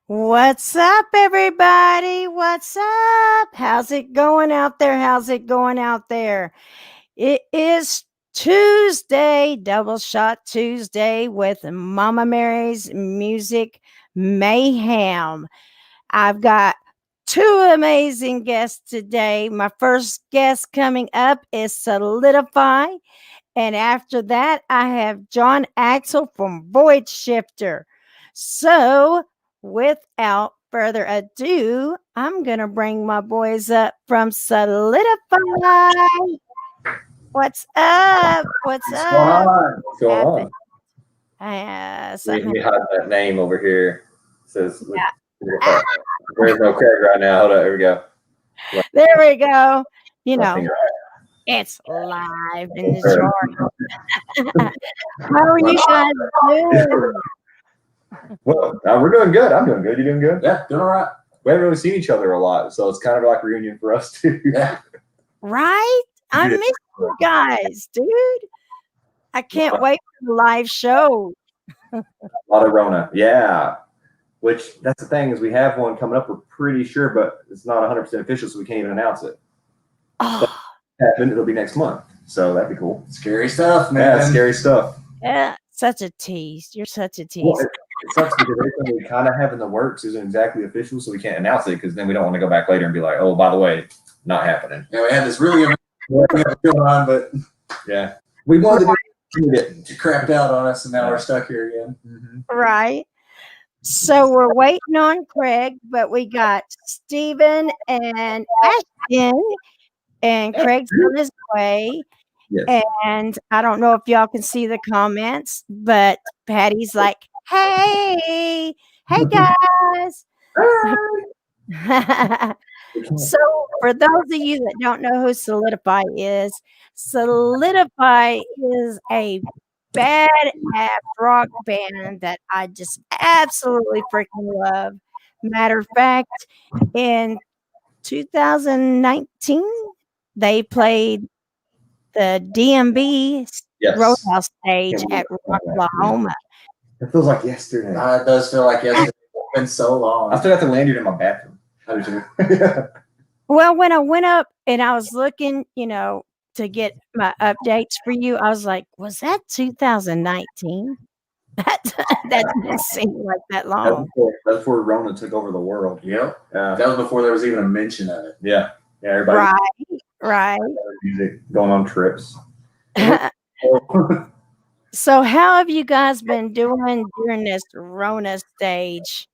What's up, everybody? What's up? How's it going out there? How's it going out there? It is Tuesday, Double Shot Tuesday with Mama Mary's Music Mayhem. I've got two amazing guests today. My first guest coming up is Solidify. And after that, I have Jon Axel from Voidshifter. So, without further ado, I'm going to bring my boys up from Solidify. What's up? What's What's up? going on? What's going on? We have that name over here. It says, there's no Craig right now. Hold on, here we go. There we go. You know, it's live in the jar. How are you guys doing? Well, we're doing good. I'm doing good. You doing good? Yeah, doing all right. We haven't really seen each other a lot, so it's kind of like a reunion for us too. Yeah. Right? I miss you guys, dude. I can't wait for the live show. A lot of Rona. Yeah. Which, that's the thing, is we have one coming up, we're pretty sure, but it's not 100% official, so we can't even announce it. Oh. It'll be next month, so that'd be cool. Scary stuff, man. Yeah, scary stuff. Yeah, such a tease. You're such a tease. Well, it sucks because everything we kind of have in the works isn't exactly official, so we can't announce it because then we don't want to go back later and be like, oh, by the way, not happening. Yeah, we had this really amazing going on, but yeah, we wanted to do it. It crapped out on us, and now we're stuck here again. Mm-hmm. Right. So we're waiting on Craig, but we got Steven and Ashton, and Craig's on his way. Yes. And I don't know if y'all can see the comments, but Patty's like, hey guys. So for those of you that don't know who Solidify is a badass rock band that I just absolutely freaking love. Matter of fact, in 2019, they played the DMB Roadhouse stage at Oklahoma. It feels like yesterday. It does feel like yesterday. It's been so long. I still got the lanyard in my bathroom. How did you? Well, when I went up and I was looking, to get my updates for you, I was like, was that 2019? That didn't seem like that long. That's before Rona took over the world. Yep. That was before there was even a mention of it. Yeah. Yeah, everybody. Right. Music, going on trips. So how have you guys been doing during this Rona stage?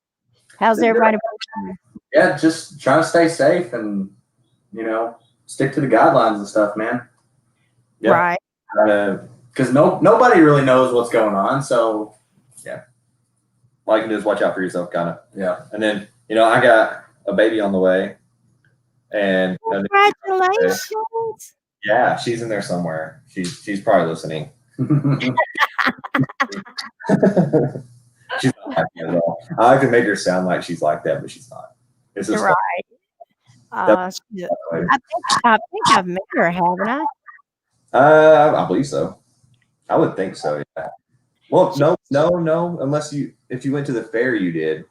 How's everybody been? Yeah, just trying to stay safe and, stick to the guidelines and stuff, man. Yeah. Right. Because nobody really knows what's going on, so yeah. All you can do is watch out for yourself, kind of. Yeah. And then, I got a baby on the way. And congratulations. Yeah, she's in there somewhere. She's probably listening. She's not happy at all. I can make her sound like she's like that, but she's not. It's just right. I think I've met her, haven't I? I believe so. I would think so. Yeah. Well, no. Unless if you went to the fair, you did.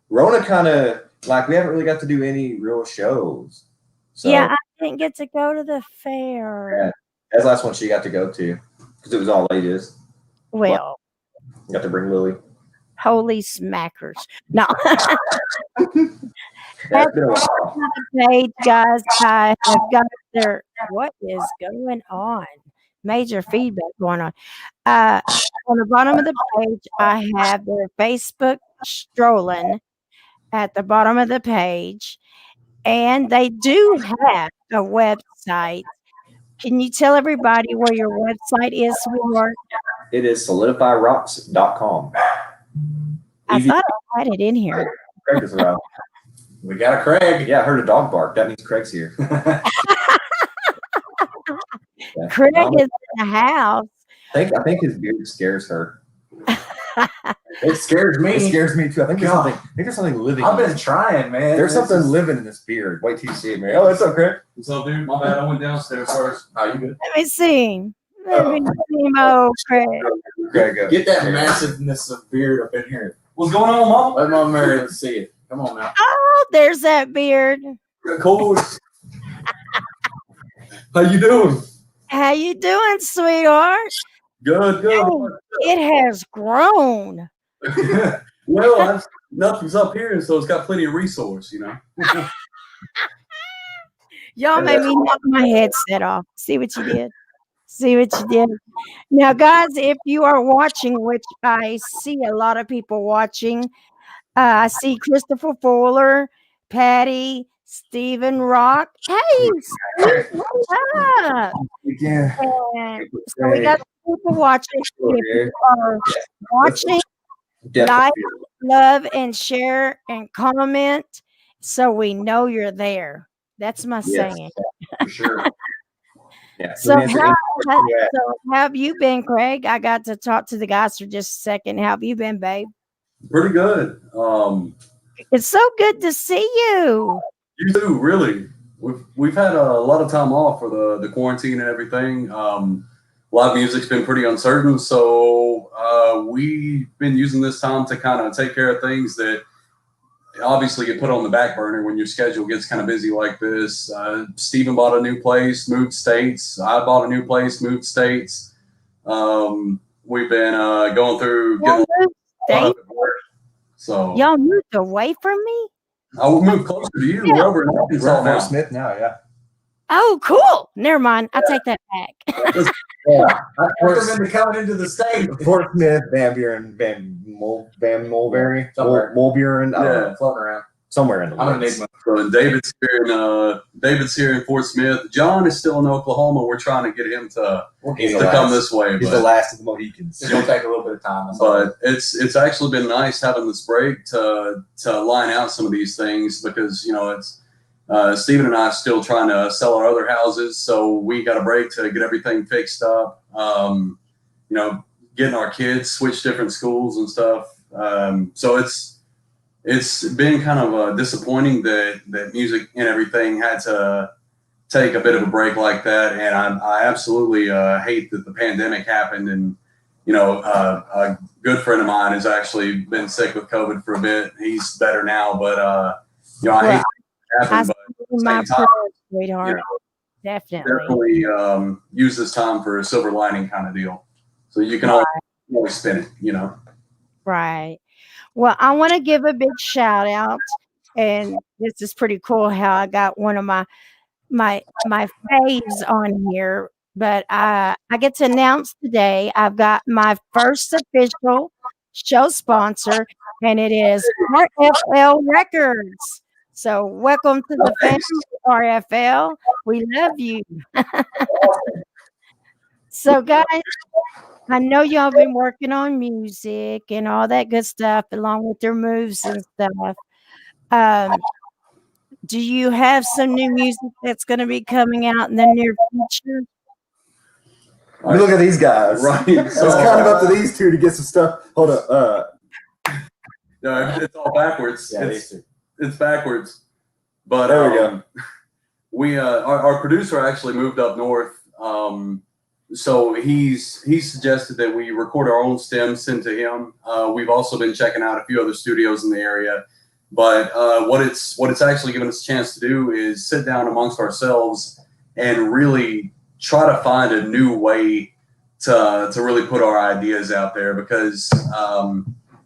Rona kind of we haven't really got to do any real shows. So, yeah, I didn't get to go to the fair. Yeah, that's the last one she got to go to because it was all ladies. Well, got to bring Lily. Holy smackers! No. That's been a while. Page, guys, I have got their. What is going on? Major feedback going on. On the bottom of the page, I have their Facebook strolling at the bottom of the page, and they do have a website. Can you tell everybody where your website is, sweetheart? It is solidifyrocks.com. I thought I had it in here. Craig is around. We got a Craig. Yeah, I heard a dog bark. That means Craig's here. Yeah. Craig is in the house. I think his beard scares her. It scares me. It scares me too. I think there's something living. I've been trying, man. There's something living in this beard. Wait till you see it, man. Oh, that's up, Craig. What's up, dude? My bad. I went downstairs first. Oh, you good? Let me see. Let me see, Craig. Craig, Get that massiveness of beard up in here. What's going on, Mama? Let Mama Mary, let's see it. Come on now. Oh, there's that beard. Of course. How you doing? How you doing, sweetheart? Good, good. It has grown. Well, nothing's up here, so it's got plenty of resource, you know. Y'all made me knock my headset off. See what you did? See what you did? Now, guys, if you are watching, which I see a lot of people watching, I see Christopher Fuller, Patty, Stephen Rock. Hey, Steve, what's up? Yeah. And so we got people watching. If you are watching, like, love, and share and comment so we know you're there. That's my saying. For sure. Yeah. So how have you been, Craig? I got to talk to the guys for just a second. How have you been, babe? Pretty good. It's so good to see you. You too, really. We've had a lot of time off for the quarantine and everything. Live music's been pretty uncertain, so we've been using this time to kind of take care of things that obviously get put on the back burner when your schedule gets kind of busy like this. Steven bought a new place, moved states. I bought a new place, moved states. We've been going through getting a lot of it work. So y'all moved away from me? I will move closer to you. We're over in Arkansas now. Smith now, yeah. Oh, cool. Never mind. I take that back. Yeah. After coming into the state. Fort Smith, Van Buren, Mulberry, Mulburen, Yeah, floating around. somewhere in the I'm woods. gonna need David's here in Fort Smith. John is still in Oklahoma. We're trying to get him to come this way. He's the last of the Mohicans. It's gonna take a little bit of time. But it's actually been nice having this break to line out some of these things because it's Stephen and I are still trying to sell our other houses, so we got a break to get everything fixed up. Getting our kids switched different schools and stuff. So it's been kind of disappointing that music and everything had to take a bit of a break like that. And I absolutely hate that the pandemic happened. And, a good friend of mine has actually been sick with COVID for a bit. He's better now, but, I hate that happened. But my time, prayers, sweetheart. Definitely. Use this time for a silver lining kind of deal. So you can always spin it, Right. Well, I want to give a big shout out, and this is pretty cool how I got one of my faves on here. But I get to announce today I've got my first official show sponsor, and it is RFL Records. So welcome to the family, RFL. We love you. So guys, I know y'all been working on music and all that good stuff along with their moves and stuff. Do you have some new music that's going to be coming out in the near future? Look at these guys. Right. So it's kind of up to these two to get some stuff. Hold up. No, it's all backwards. Yeah, it's backwards. But there we go. We our producer actually moved up north. So he suggested that we record our own stems, send to him. We've also been checking out a few other studios in the area. But what it's actually given us a chance to do is sit down amongst ourselves and really try to find a new way to really put our ideas out there. Because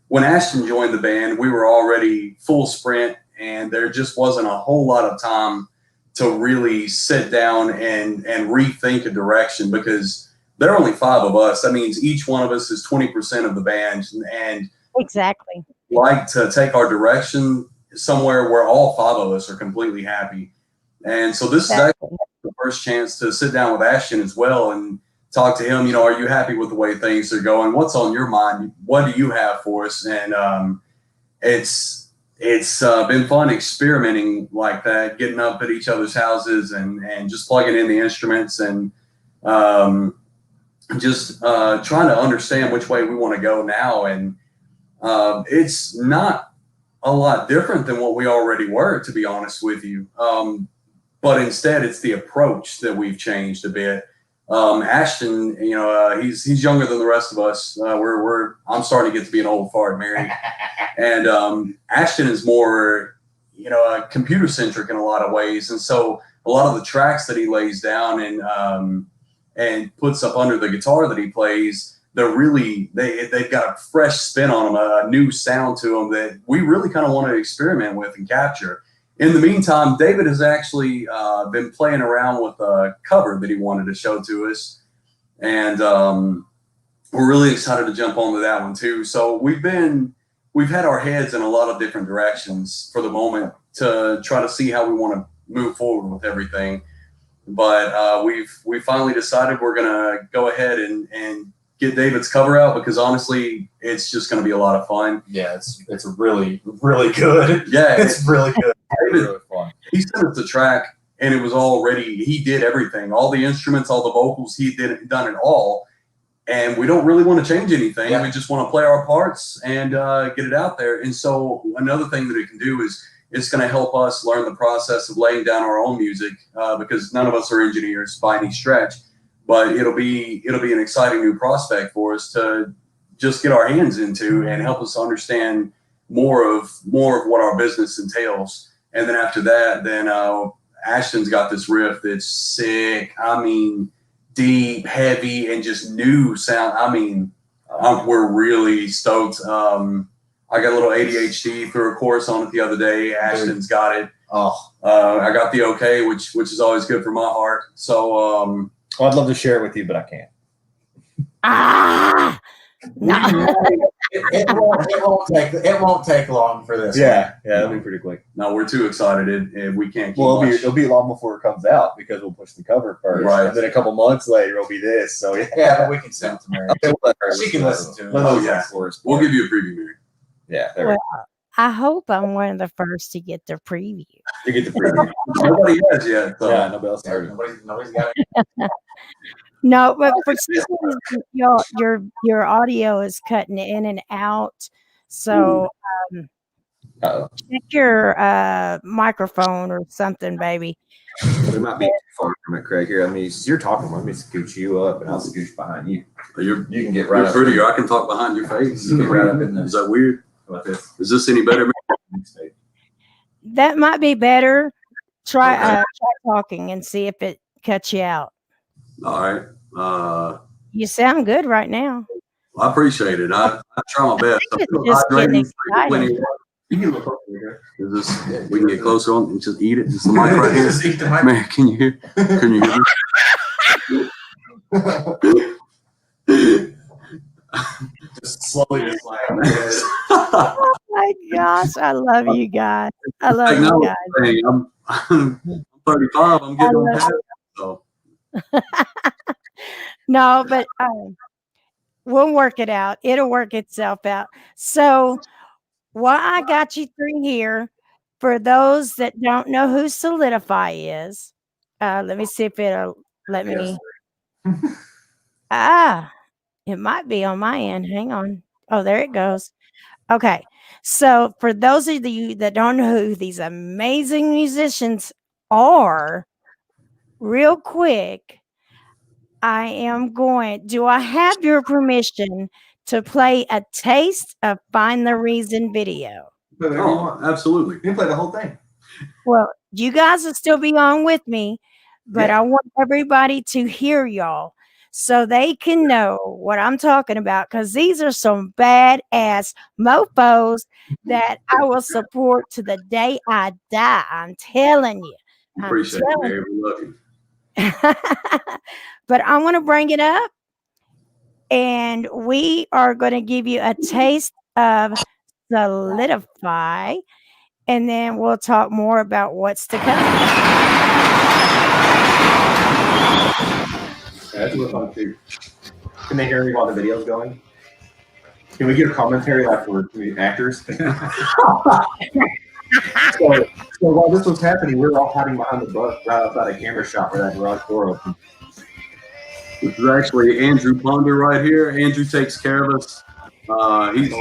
when Ashton joined the band, we were already full sprint, and there just wasn't a whole lot of time to really sit down and rethink a direction, because there are only 5 of us. That means each one of us is 20% of the band, and exactly like to take our direction somewhere where all 5 of us are completely happy. And so this is actually the first chance to sit down with Ashton as well and talk to him. Are you happy with the way things are going? What's on your mind? What do you have for us? And it's been fun experimenting like that, getting up at each other's houses and just plugging in the instruments and just trying to understand which way we want to go now. And it's not a lot different than what we already were, to be honest with you. But instead, it's the approach that we've changed a bit. Ashton, he's younger than the rest of us. I'm starting to get to be an old fart, Mary. And Ashton is more, computer centric in a lot of ways. And so a lot of the tracks that he lays down and puts up under the guitar that he plays, they've got a fresh spin on them, a new sound to them that we really kind of want to experiment with and capture. In the meantime, David has actually been playing around with a cover that he wanted to show to us. And we're really excited to jump onto that one too. So we've had our heads in a lot of different directions for the moment to try to see how we want to move forward with everything. But we finally decided we're gonna go ahead and get David's cover out, because honestly, it's just gonna be a lot of fun. Yeah, it's really, really good. Yeah, it's really good. David, really fun. He sent us the track and it was all ready. He did everything, all the instruments, all the vocals, done it all. And we don't really want to change anything. Yeah. We just want to play our parts and get it out there. And so another thing that it can do is it's going to help us learn the process of laying down our own music, because none of us are engineers by any stretch. But it'll be an exciting new prospect for us to just get our hands into and help us understand more of what our business entails. And then after that, then Ashton's got this riff that's sick. I mean, deep, heavy, and just new sound. I mean, we're really stoked. I got a little ADHD, threw a chorus on it the other day. Ashton's got it. I got the okay, which is always good for my heart. So well, I'd love to share it with you, but I can't. No. It won't take long for this. Yeah, it'll be pretty quick. No, we're too excited. We can't keep it'll be long before it comes out, because we'll push the cover first. Right. And then a couple months later it'll be this. So yeah, but we can send it to Mary. She can listen to it. Oh, yeah. We'll give you a preview, Mary. Yeah. Well, I hope I'm one of the first to get the preview. You get the preview. Nobody has yet. So. Yeah, nobody else heard it. Nobody's got it. No, but for some reason, your audio is cutting in and out. So check your microphone or something, baby. It might be too far from it, Craig. Here, you're talking. Let me scooch you up, and I'll scooch behind you. You can get right you're up. Prettier. I can talk behind your face. You can get right up in there. Is that weird? Like this. Is this any better? That might be better. Try talking and see if it cuts you out. All right. You sound good right now. I appreciate it. I try my best. Just getting excited. We can get closer on and just eat it. Just the mic right here. Just eat the mic. Man, can you hear? Can you hear? Just slowly, just like. Oh my gosh, I love you guys. I love you guys. Hey, I'm 35. I'm getting on that. So. No, but we'll work it out. It'll work itself out. So while I got you through here, for those that don't know who Solidify is, let me see if it'll let me. It might be on my end. Hang on. Oh, there it goes. Okay. So for those of you that don't know who these amazing musicians are, real quick, do I have your permission to play a taste of Find the Reason video? Oh, absolutely. You can play the whole thing. Well, you guys will still be on with me, but I want everybody to hear y'all so they can know what I'm talking about, because these are some badass mofos that I will support to the day I die. I'm telling you. Appreciate it, Mary. We love you. But I want to bring it up, and we are going to give you a taste of Solidify, and then we'll talk more about what's to come. That's real fun too. Can they hear me while the video's going? Can we get a commentary like we're actors? So while this was happening, we were all hiding behind the bus right outside a camera shop where that garage door opened. This is actually Andrew Ponder right here. Andrew takes care of us. He's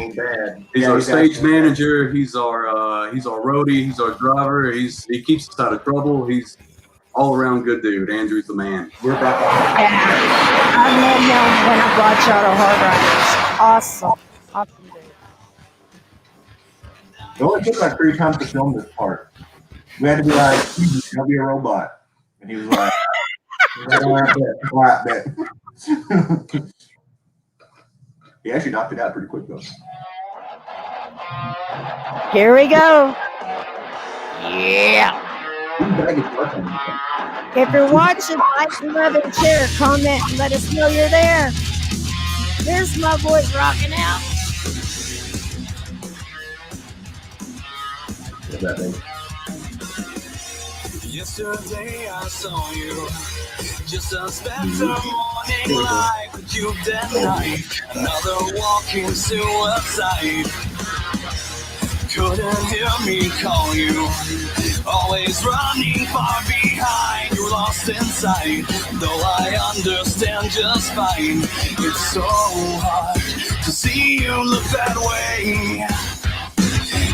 our stage manager. He's our roadie. He's our driver. He keeps us out of trouble. He's all around good dude. Andrew's the man. We're back I met him when I brought y'all to Hard Riders. Awesome dude. It only took like 3 times to film this part. We had to be like, "Don't be a robot," and he was like, "All right, bet." He actually knocked it out pretty quick though. Here we go. Yeah. If you're watching, like, love, and share, comment, and let us know you're there. There's my voice rocking out. What's that thing? Yesterday I saw you, just a specter morning light, but you denied another walking suicide. Couldn't hear me call you, always running far behind. You're lost inside, though I understand just fine. It's so hard to see you look that way.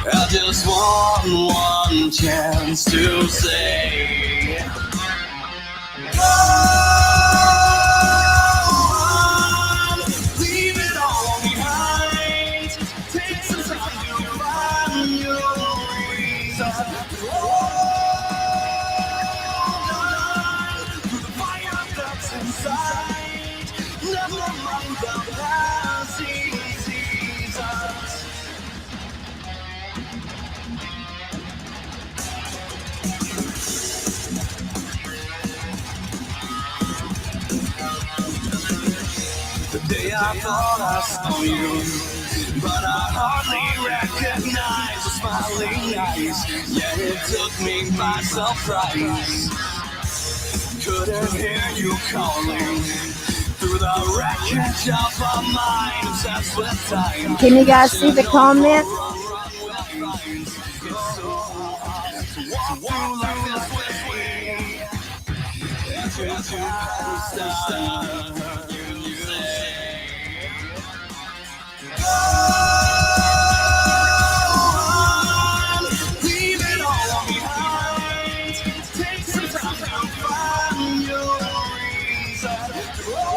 I just want one chance to say, go on, leave it all behind. Take some time to find your reason. Hold on to the fire that's inside. Never mind the passing seasons. The day I thought I saw you, but I hardly recognize the smiling eyes. Yeah, it took me by surprise. Couldn't hear you calling through the wreckage of a mind obsessed with time. Can you guys see the comment? It's so hard to walk through life this way. As you pass you say, go on, leave it all behind. Take some time to find your reason. Hold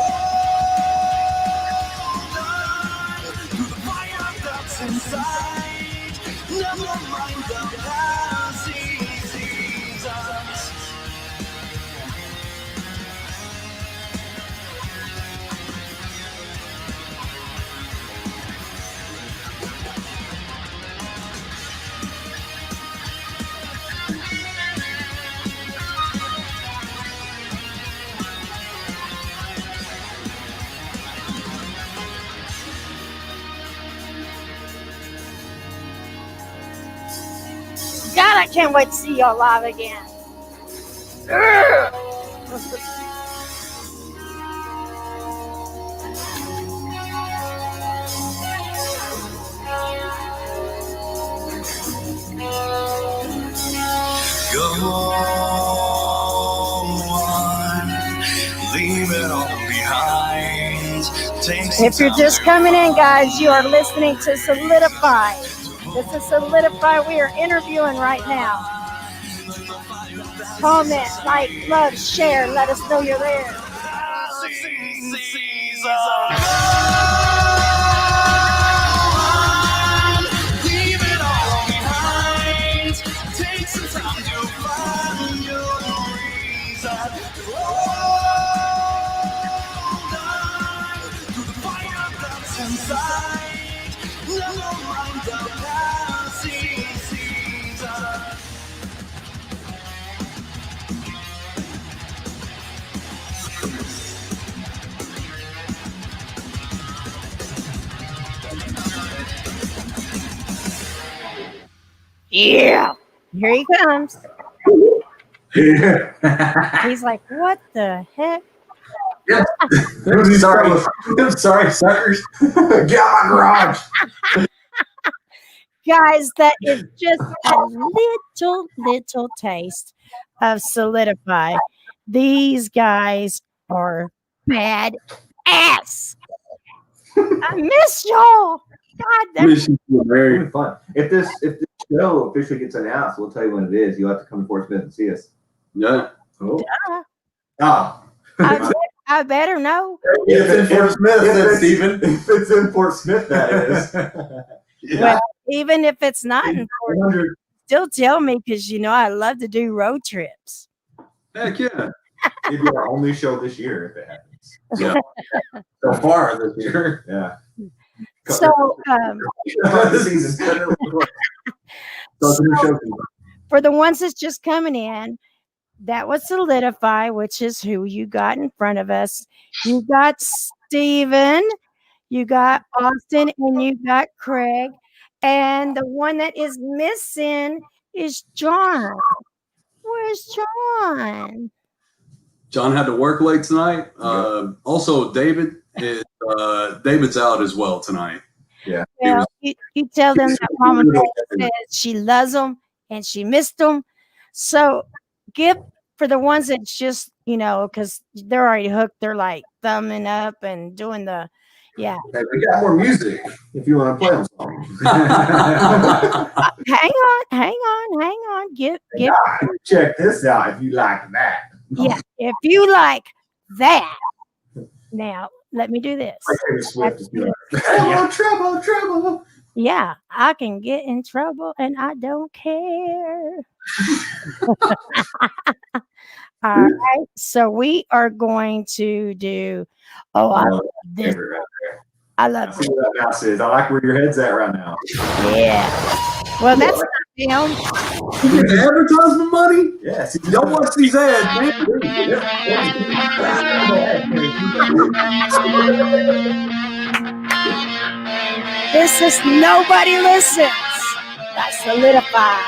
on to the fire that's inside. Never mind the passing seasons. God, I can't wait to see y'all live again. Go on, leave it all behind. Take some If you're just time coming in, guys, you are listening to Solidify. This is Solidify. We are interviewing right now. Comment, like, love, share. Let us know you're there. Leave it all behind. Take some time to find your reason. Hold on to the fire that's inside. Never mind the passing seasons. Yeah. Here he comes. Yeah. He's like, what the heck? I'm sorry, suckers. Get out of my garage. Guys, that is just a little taste of Solidify. These guys are bad ass. I miss y'all. God, that's Very fun. If this show officially gets announced, we'll tell you when it is. You'll have to come to Fort Smith and see us. Yeah. Oh. duh. Oh. I better know. It's in Fort Smith, If then, it's- Stephen. If it's in Fort Smith, that is. Yeah. Well, even if it's not important, 100. still tell me because I love to do road trips. Heck yeah. It'd be our only show this year if it happens. Yeah. So far this year. Yeah. So, The season. for the ones that's just coming in, that was Solidify, which is who you got in front of us. You got Steven, you got Austin, and you got Craig. And the one that is missing is Jon. Where's Jon? Jon had to work late tonight. Also, David's out as well tonight. Yeah. Well, you tell them that Mama says she loves them and she missed them. So give for the ones that's just, because they're already hooked. They're like thumbing up and doing the, yeah. Hey, we got more music if you want to play them songs. Hang on. Give. Check this out if you like that. Yeah, if you like that. Now, let me do this. Trouble. Yeah, I can get in trouble and I don't care. All right, so we are going to do. Oh, I love this. I love See what that mouse is. I like where your head's at right now. Yeah. Well, that's not film. You get advertisement money? Yes. Don't watch these ads, man. This is Nobody Listens. That's Solidify.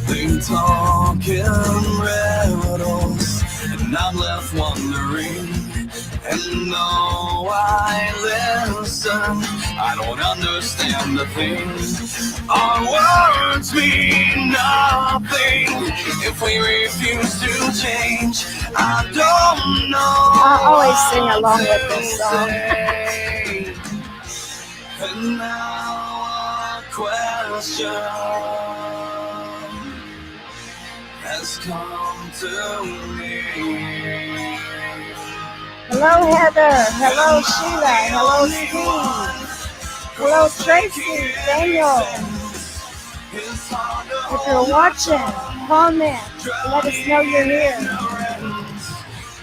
They talking riddles, and I'm left wondering. And though I listen, I don't understand a thing. Our words mean nothing if we refuse to change. I don't know. I always sing along with this song. And now a question has come to me. Hello, Heather. Hello, Sheila. Hello, Steve. Hello, Tracy. Daniel. If you're watching, comment. Let us know you're here.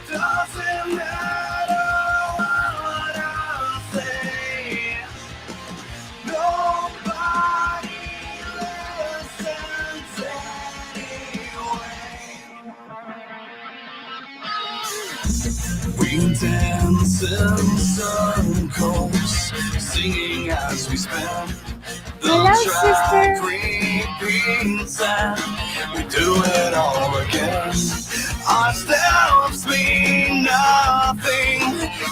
Doesn't matter what I say. Nobody listens anyway. We dance in circles, singing as we spin. Hello, sister. Repeats and we do it all again. Our steps mean nothing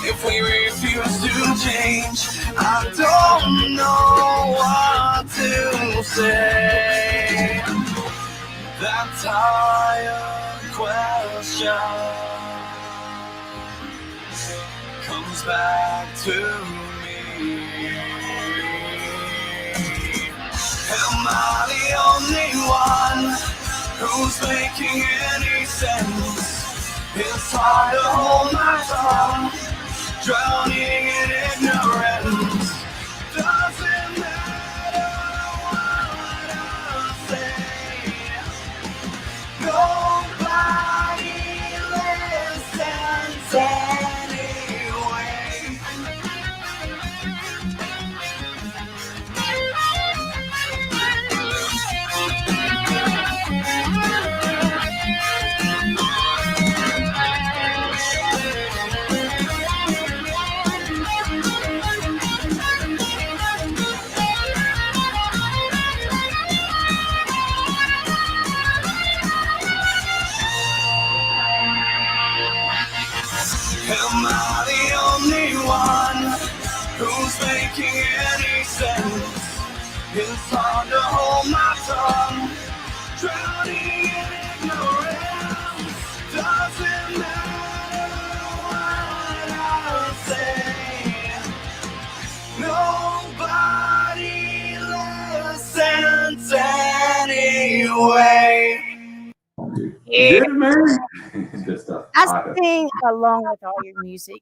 if we refuse to change. I don't know what to say. That tired question comes back to me. Am I the only one who's making any sense? It's hard to hold my tongue, drowning in ignorance. Doesn't matter what I say. Nobody listens anyway. Am I the only one who's making any sense? It's hard to hold my tongue, drowning in ignorance. Doesn't matter what I say. Nobody listens anyway. Yeah, man. Good stuff. I sing along with all your music.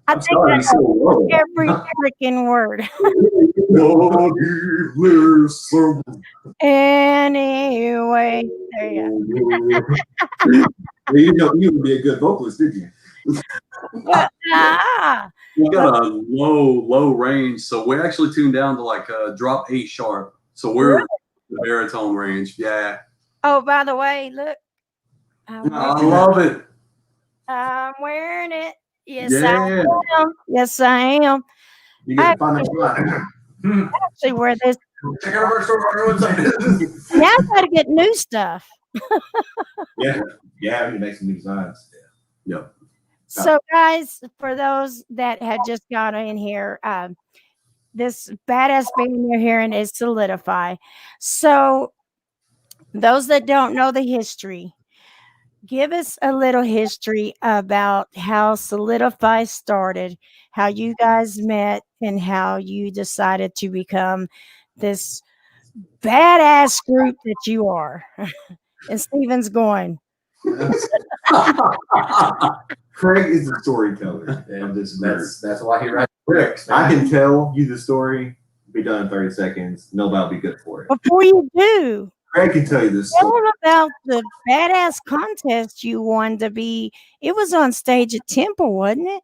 I I'm think sorry, I you're so low. know every freaking word. Anyway, there you go. You know, you would be a good vocalist, did you? Well, We got a low range, so we're actually tuned down to like drop A sharp. So we're Really? the baritone range. Yeah. oh, by the way, look. I love it. I'm wearing it. Yes, Yeah. I am. Yes, I am. You get to find out. Actually, wear this. Check out our store on our website. Now I got to get new stuff. Yeah, yeah, we can make some new designs. Yep. So, guys, for those that had just got in here, this badass band you're hearing is Solidify. So, those that don't know the history, give us a little history about how Solidify started, how you guys met, and how you decided to become this badass group that you are. And Steven's going, Craig is the storyteller of this group. That's why he writes lyrics. I can tell you the story, be done in 30 seconds. Nobody will be good for it. before you do, Craig can tell you this tell story. them about the badass contest you won to be. It was on stage at Temple, wasn't it?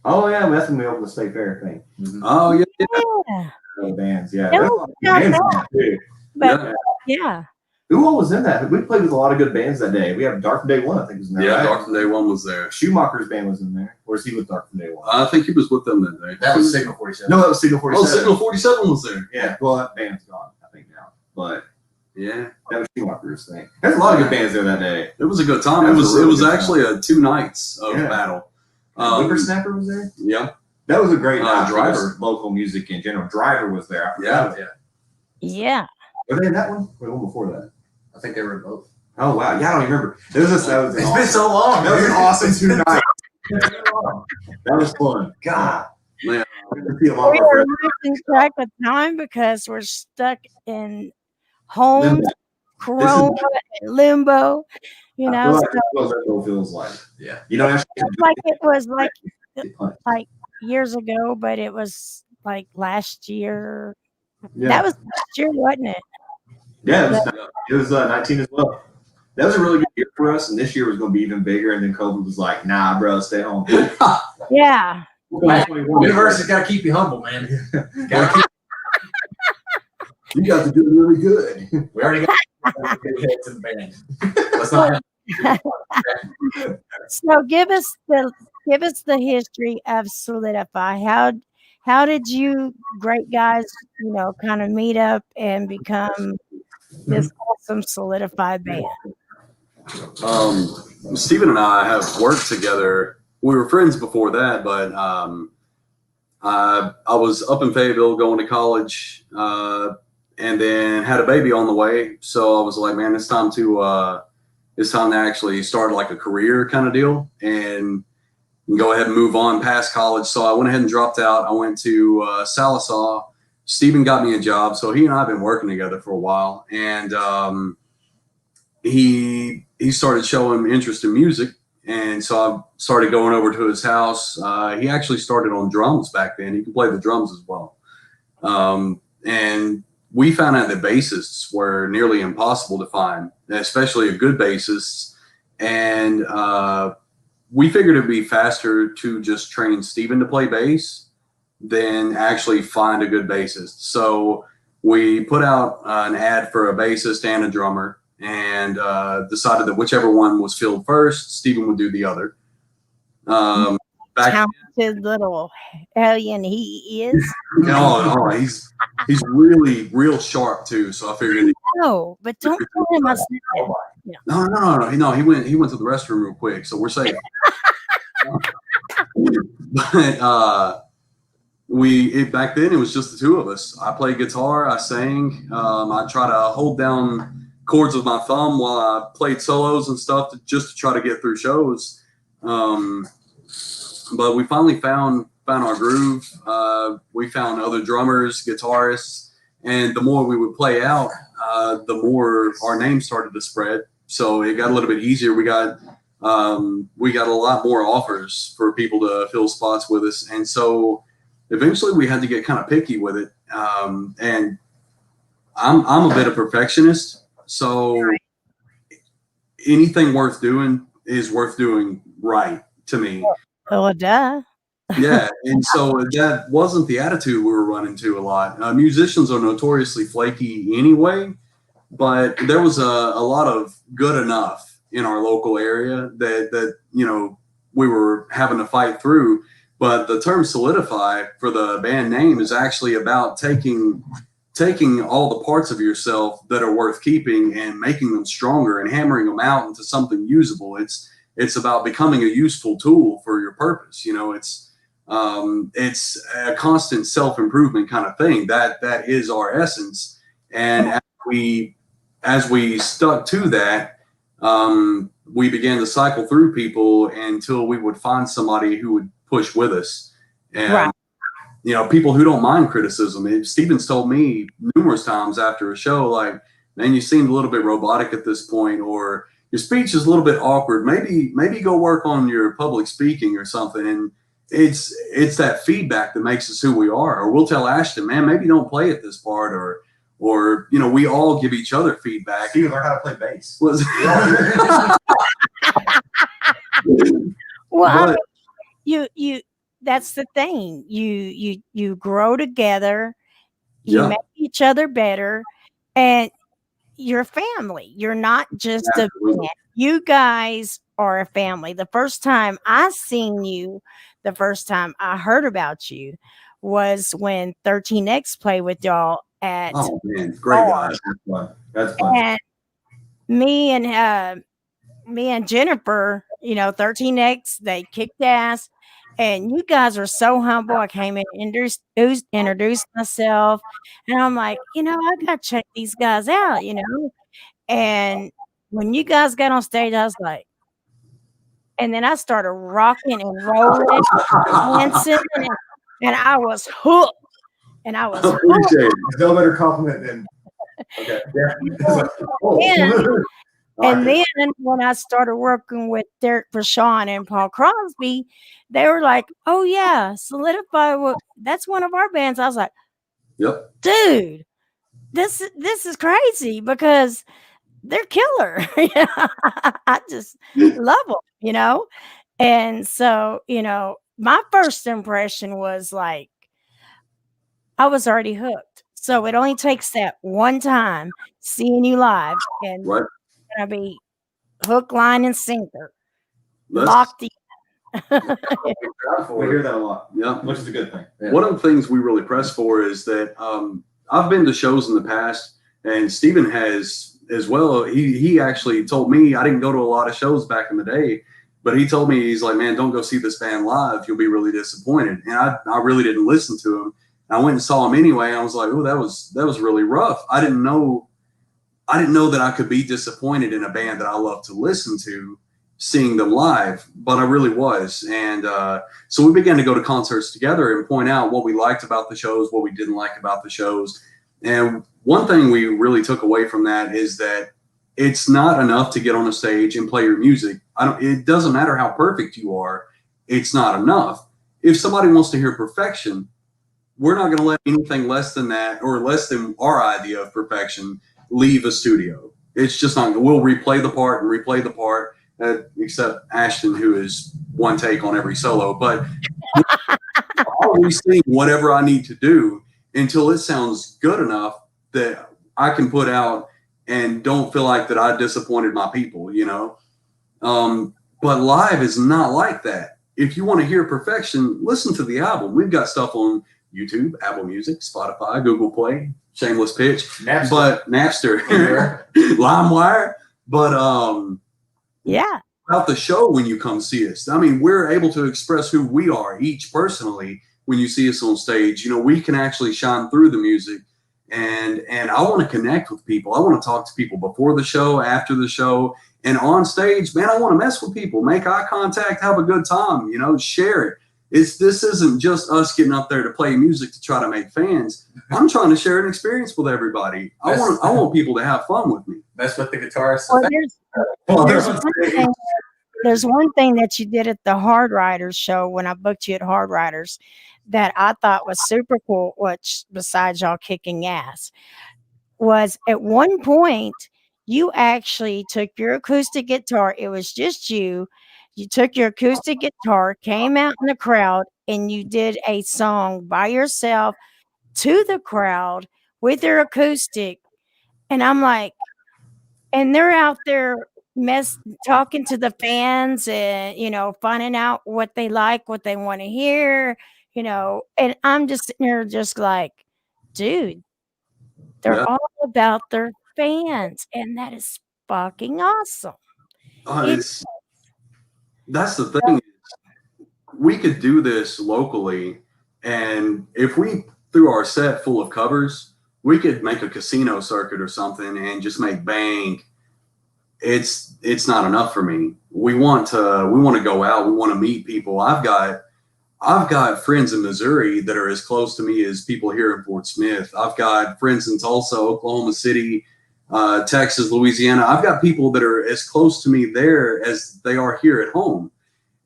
Oh yeah, that's when we opened the state fair thing. Oh yeah. Yeah. The bands, yeah. Tell There's a them lot of about bands in that. that, too. But yeah. Who all was in that? We played with a lot of good bands that day. We have Dark from Day One, I think, was in there. Yeah, right? Dark from Day One was there. Schumacher's band was in there. Or is he with Dark from Day One? I think he was with them that day. That was Signal 47. No, that was Signal 47. Oh, Signal 47 was there. Yeah, well, that band's gone, I think, now. But Yeah. that was Schumacher's thing. There's a lot of good bands there that day. It was a good time. That It was was a really it was good actually 2 nights of Yeah. battle. Whippersnapper was there? Yeah. That was a great night. Driver. Just local music in general. Driver was there. I forgot Yeah. about that. Yeah. Were they in that one? Or the one before that? I think they were in both. Oh wow, yeah, I don't even remember. That was an It's awesome, been so long. that was an awesome 2 nights. long. That was fun. God, Yeah. I see a lot We more are friends. losing track of time because we're stuck in homes, Limbo. corona, and limbo. You I know, feel like so that's what limbo feels like. Yeah. You don't actually it's like it was like like years ago, but it was like last year. yeah. That was last year, wasn't it? Yeah, it was 19 as well. That was a really good year for us, and this year was going to be even bigger. And then COVID was like, "Nah, bro, stay home." Yeah. 2021. University's got to keep you humble, man. Gotta keep, You got to do really good. we already got good heads in the band. Let's not have So give us the history of Solidify. How did you great guys, kind of meet up and become this awesome Solidify band? Steven and I have worked together. We were friends before that, but I was up in Fayetteville going to college, and then had a baby on the way. So I was like, man, it's time to actually start like a career kind of deal and go ahead and move on past college. So I went ahead and dropped out. I went to Salisaw. Steven got me a job. So he and I have been working together for a while, and he started showing interest in music. And so I started going over to his house. He actually started on drums back then. He could play the drums as well. And we found out that bassists were nearly impossible to find, especially a good bassist. And we figured it'd be faster to just train Steven to play bass than actually find a good bassist. So we put out an ad for a bassist and a drummer, and decided that whichever one was filled first, Steven would do the other. Talented little alien he is. He's really real sharp too. So I figured. No, but don't tell him I said that. No. He went to the restroom real quick, so we're safe. But back then it was just the two of us. I played guitar, I sang. I try to hold down chords with my thumb while I played solos and stuff just to try to get through shows. But we finally found our groove. We found other drummers, guitarists, and the more we would play out, the more our name started to spread. So it got a little bit easier. We got we got a lot more offers for people to fill spots with us. And so eventually we had to get kind of picky with it. And I'm a bit of perfectionist. So anything worth doing is worth doing right to me. Oh, duh. Yeah. And so that wasn't the attitude we were running to a lot. Musicians are notoriously flaky anyway, but there was a lot of good enough in our local area that, you know, we were having to fight through. But the term Solidify for the band name is actually about taking all the parts of yourself that are worth keeping and making them stronger and hammering them out into something usable. It's about becoming a useful tool for your purpose. You know, it's a constant self-improvement kind of thing. That is our essence. And as we stuck to that, we began to cycle through people until we would find somebody who would push with us. And Right. you know, people who don't mind criticism. Steven's told me numerous times after a show, like, man, you seemed a little bit robotic at this point, or your speech is a little bit awkward. Maybe go work on your public speaking or something. And it's that feedback that makes us who we are. Or we'll tell Ashton, man, maybe don't play at this part, or you know, we all give each other feedback. Steven learn how to play bass. Well, But- you that's the thing. You grow together, you Yeah. make each other better, and you're a family. You're not just a Absolutely. band. You guys are a family. The first time I seen you, the first time I heard about you was when 13X played with y'all at Oh man, great guys. That's fun. That's fun. and me and Jennifer, you know, 13X, they kicked ass. And you guys are so humble. I came in, introduced myself, and I'm like, you know, I got to check these guys out, you know. And when you guys got on stage, I was like, and then I started rocking and rolling, dancing, and I was hooked. And I was hooked. Appreciate it. There's no better compliment than okay. Yeah. It's like, oh. And then when I started working with Derek Vachon and Paul Crosby, they were like, "Oh yeah, Solidify. That's one of our bands." I was like, Yep. "Dude, this is crazy because they're killer." I just love them, you know. And so, you know, my first impression was like, I was already hooked. So it only takes that one time seeing you live, and Right. gonna be hook, line, and sinker. Let's- Locked in. We hear that a lot, Yeah. which is a good thing. One of the things we really press for is that I've been to shows in the past, and Steven has as well. He actually told me, I didn't go to a lot of shows back in the day, but he told me, he's like, man, don't go see this band live. You'll be really disappointed. And I really didn't listen to him. I went and saw him anyway. And I was like, oh, that was really rough. I didn't know that I could be disappointed in a band that I love to listen to, seeing them live, but I really was. And so we began to go to concerts together and point out what we liked about the shows, what we didn't like about the shows. And one thing we really took away from that is that it's not enough to get on a stage and play your music. It doesn't matter how perfect you are. It's not enough. If somebody wants to hear perfection, we're not going to let anything less than that or less than our idea of perfection leave a studio. It's just not. We'll replay the part, except Ashton, who is one take on every solo. But I'll re-sing whatever I need to do until it sounds good enough that I can put out and don't feel like that I disappointed my people, you know. But live is not like that. If you want to hear perfection, listen to the album. We've got stuff on YouTube, Apple Music, Spotify, Google Play, shameless pitch, Napster, LimeWire. But Yeah. about the show when you come see us, I mean, we're able to express who we are each personally when you see us on stage. You know, we can actually shine through the music, and I want to connect with people. I want to talk to people before the show, after the show, and on stage. Man, I want to mess with people, make eye contact, have a good time. You know, share it. This isn't just us getting up there to play music to try to make fans. I'm trying to share an experience with everybody. I want people to have fun with me. That's what the guitarist. Well, there's one thing there's one thing that you did at the Hard Riders show when I booked you at Hard Riders that I thought was super cool, which besides y'all kicking ass, was at one point you actually took your acoustic guitar. It was just you. You took your acoustic guitar, came out in the crowd, and you did a song by yourself to the crowd with your acoustic. And I'm like, and they're out there talking to the fans and finding out what they like, what they want to hear, and I'm just sitting there just like, dude, they're Yeah. all about their fans, and that is fucking awesome. That's the thing. We could do this locally, and if we threw our set full of covers, we could make a casino circuit or something and just make bank. It's not enough for me. We want to go out. We want to meet people. I've got friends in Missouri that are as close to me as people here in Fort Smith. I've got friends in Tulsa, Oklahoma City, Texas, Louisiana. I've got people that are as close to me there as they are here at home.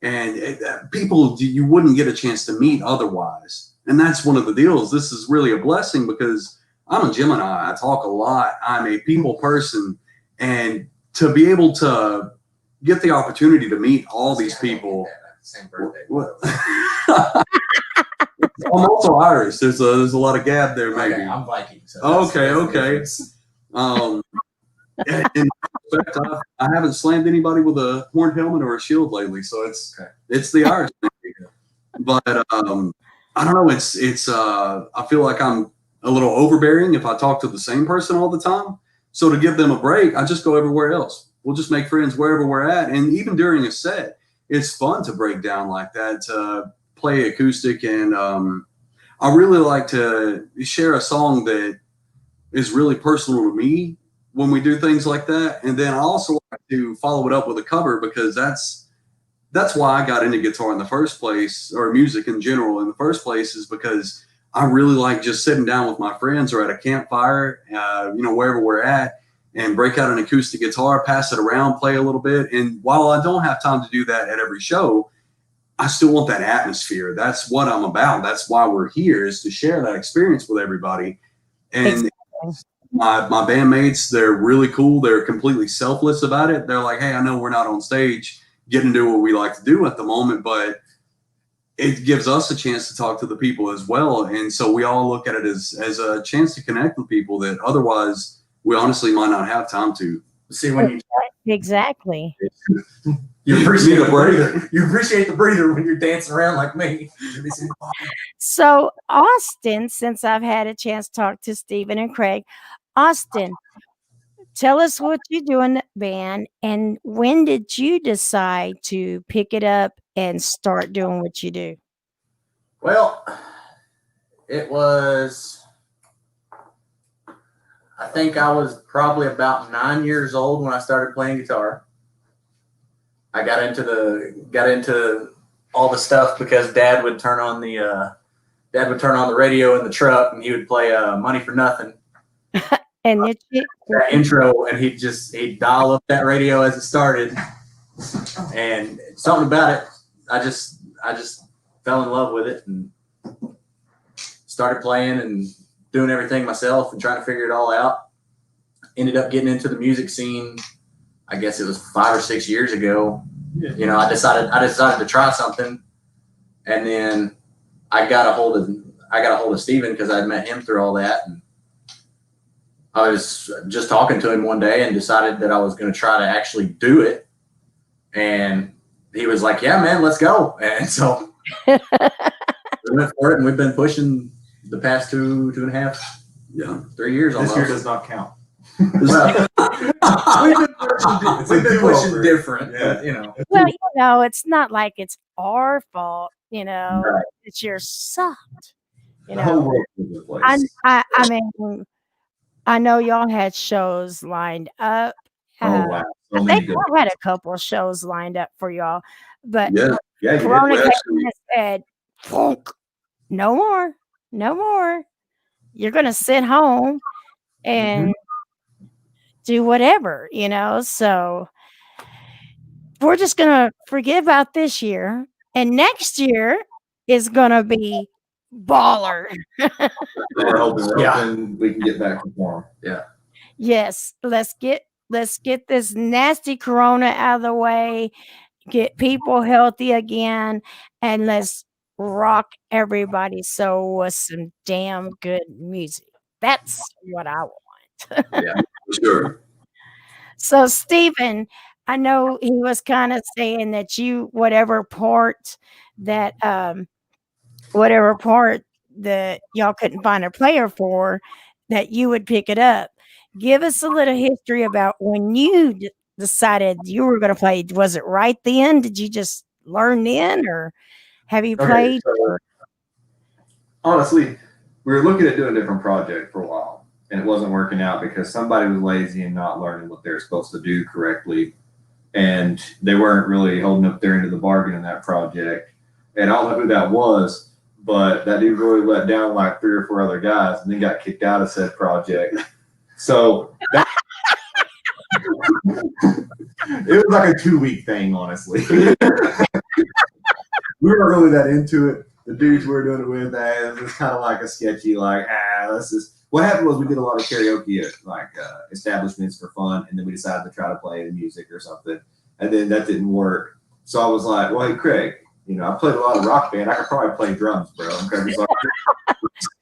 And people you wouldn't get a chance to meet otherwise. And that's one of the deals. This is really a blessing because I'm a Gemini. I talk a lot. I'm a people person. And to be able to get the opportunity to meet all these people. Same birthday. I'm also Irish. There's a lot of gab there, maybe. Okay, I'm Viking. So Okay. In fact, I haven't slammed anybody with a horned helmet or a shield lately, so it's the Irish thing. But I don't know. It's I feel like I'm a little overbearing if I talk to the same person all the time. So to give them a break, I just go everywhere else. We'll just make friends wherever we're at, and even during a set, it's fun to break down like that, to play acoustic, and I really like to share a song that is really personal to me when we do things like that. And then I also like to follow it up with a cover, because that's why I got into guitar in the first place, or music in general in the first place, is because I really like just sitting down with my friends or at a campfire, wherever we're at, and break out an acoustic guitar, pass it around, play a little bit. And while I don't have time to do that at every show, I still want that atmosphere. That's what I'm about. That's why we're here, is to share that experience with everybody. And Exactly. my bandmates, they're really cool. They're completely selfless about it. They're like, hey, I know we're not on stage getting to do what we like to do at the moment, but it gives us a chance to talk to the people as well. And so we all look at it as a chance to connect with people that otherwise we honestly might not have time to. See, when you Exactly. you appreciate the breather. You appreciate the breather when you're dancing around like me. So Austin, since I've had a chance to talk to Stephen and Craig, Austin, tell us what you do in the band, and when did you decide to pick it up and start doing what you do? Well, it was, I think I was probably about 9 years old when I started playing guitar. I got into all the stuff because Dad would turn on the radio in the truck, and he would play Money for Nothing. And That intro, and he'd dial up that radio as it started, and something about it, I just fell in love with it and started playing and doing everything myself and trying to figure it all out. Ended up getting into the music scene, I guess it was 5 or 6 years ago. Yeah. I decided to try something, and then I got a hold of Steven because I'd met him through all that, and I was just talking to him one day and decided that I was going to try to actually do it. And he was like, yeah, man, let's go. And so we went for it, and we've been pushing the past 2.5, 3 years almost. This year does not count. Well, we've been pushing different, well, it's not like it's our fault, Right. It's your sucked. The whole world is a place. I mean, I know y'all had shows lined up. Wow. So I many think good. I had a couple of shows lined up for y'all, but Yeah, you did. Corona We came actually- and said, "Funk, no more. You're gonna sit home and do whatever, So we're just gonna forget about this year, and next year is gonna be baller. We're hoping we can get back to form. Yes, let's get this nasty corona out of the way, get people healthy again, and let's rock everybody so with some damn good music. That's what I want. Yeah, for sure. So Stephen, I know he was kind of saying that you whatever part that y'all couldn't find a player for, that you would pick it up. Give us a little history about when you decided you were going to play. Was it right then? Did you just learn then, or have you played? So, honestly, we were looking at doing a different project for a while, and it wasn't working out because somebody was lazy and not learning what they were supposed to do correctly, and they weren't really holding up their end of the bargain in that project. And I don't know who that was, but that dude really let down like 3 or 4 other guys, and then got kicked out of said project. So that, it was like a 2-week thing, honestly. We weren't really that into it. The dudes we were doing it with, it was kind of like a sketchy, like, let's just. What happened was we did a lot of karaoke at like establishments for fun, and then we decided to try to play the music or something, and then that didn't work. So I was like, well, hey, Craig, I played a lot of rock band. I could probably play drums, bro. And Craig was like,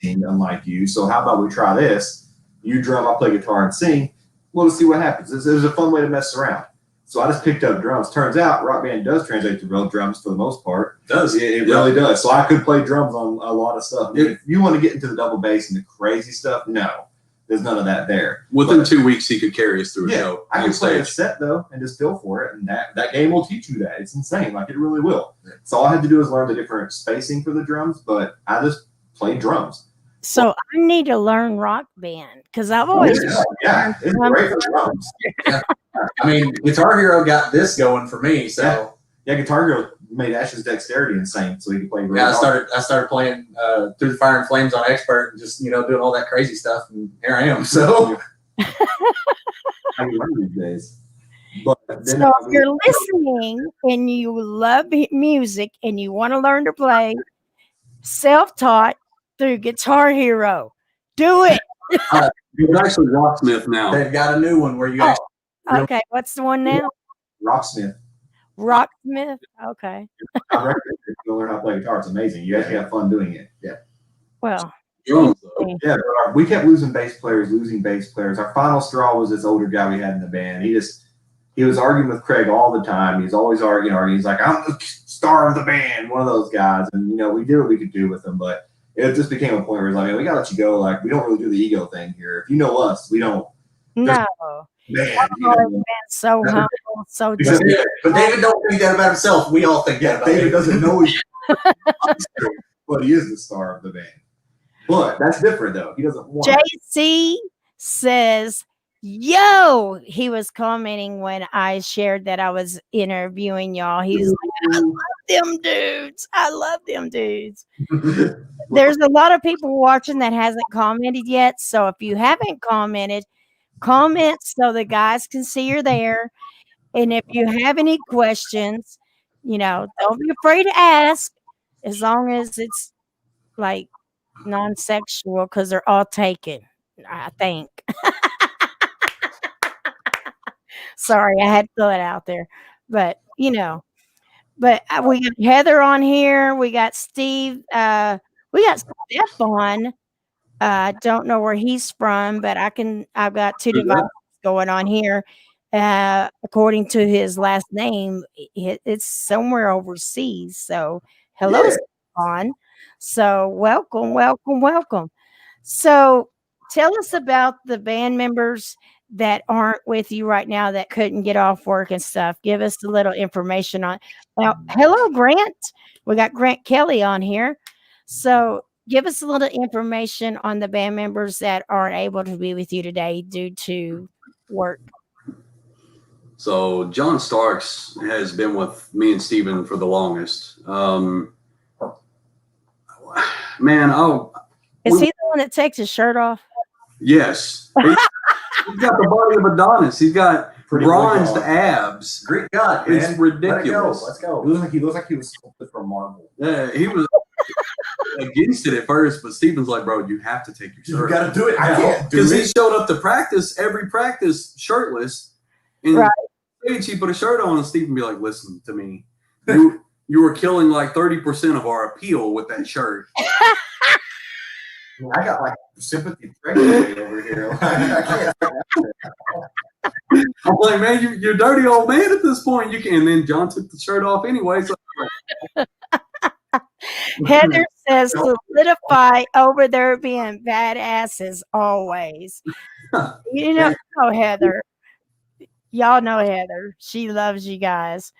unlike you. So how about we try this? You drum, I play guitar and sing. Well, let's see what happens. It was a fun way to mess around. So I just picked up drums. Turns out rock band does translate to real drums for the most part. It does. It really does. So I could play drums on a lot of stuff. If you want to get into the double bass and the crazy stuff, no. There's none of that there. Within 2 weeks, he could carry us through a show. I can play a set, though, and just feel for it. And that game will teach you that. It's insane. Like, it really will. So all I had to do is learn the different spacing for the drums, but I just played drums. So I need to learn rock band because I've always it's great for drums. I mean, Guitar Hero got this going for me. So Guitar Hero made Ash's dexterity insane, so he could play. Really I started playing Through the Fire and Flames on Expert, and just doing all that crazy stuff, and here I am. So I learn these days. But so if you're listening and you love music and you want to learn to play, self-taught through Guitar Hero, do it. He's actually Rocksmith now. they've got a new one where you actually. Okay, what's the one now? Rocksmith. Rocksmith. Okay. I recommend it if you learn how to play guitar. It's amazing. You actually have fun doing it. Yeah. Well. Drums, Yeah, but we kept losing bass players. Our final straw was this older guy we had in the band. He was arguing with Craig all the time. He's always arguing. He's like, I'm the star of the band, one of those guys. And, we did what we could do with him, but it just became a point where it's like, we got to let you go. Like, we don't really do the ego thing here. If you know us, we don't. No. Man, so humble, so But David don't think that about himself. We all think that about David him. doesn't know he's but he is the star of the band. But that's different, though. He doesn't want JC says, yo, he was commenting when I shared that I was interviewing y'all. He's like, I love them dudes. I love them dudes. There's a lot of people watching that hasn't commented yet. So if you haven't commented, comment so the guys can see you're there. And if you have any questions, don't be afraid to ask, as long as it's like non-sexual, because they're all taken, I think. Sorry, I had to throw it out there. But we got Heather on here. We got Steve. We got Steph on. I don't know where he's from, but I've got 2 devices going on here. According to his last name, it's somewhere overseas. So hello, Stefan. So welcome. So tell us about the band members that aren't with you right now that couldn't get off work and stuff. Give us a little information on. Now, hello, Grant. We got Grant Kelly on here. So give us a little information on the band members that aren't able to be with you today due to work. So John Starks has been with me and Steven for the longest. Is he the one that takes his shirt off? Yes. He's got the body of Adonis. He's got bronzed abs. Greek God, man. It's ridiculous. Let's go. He looks like he was sculpted from marble. Yeah, he was against it at first, but Steven's like, bro, you have to take your shirt. You got to do it. I can't do because he it. showed up to practice every practice shirtless. And Right. he put a shirt on, and Steven be like, listen to me. You were killing like 30% of our appeal with that shirt. I got like sympathy pregnancy over here. I can't. I'm like, man, you're dirty old man at this point. You can. And then Jon took the shirt off anyway. So Heather says solidify over there being badasses always. You know, Heather. Y'all know Heather. She loves you guys.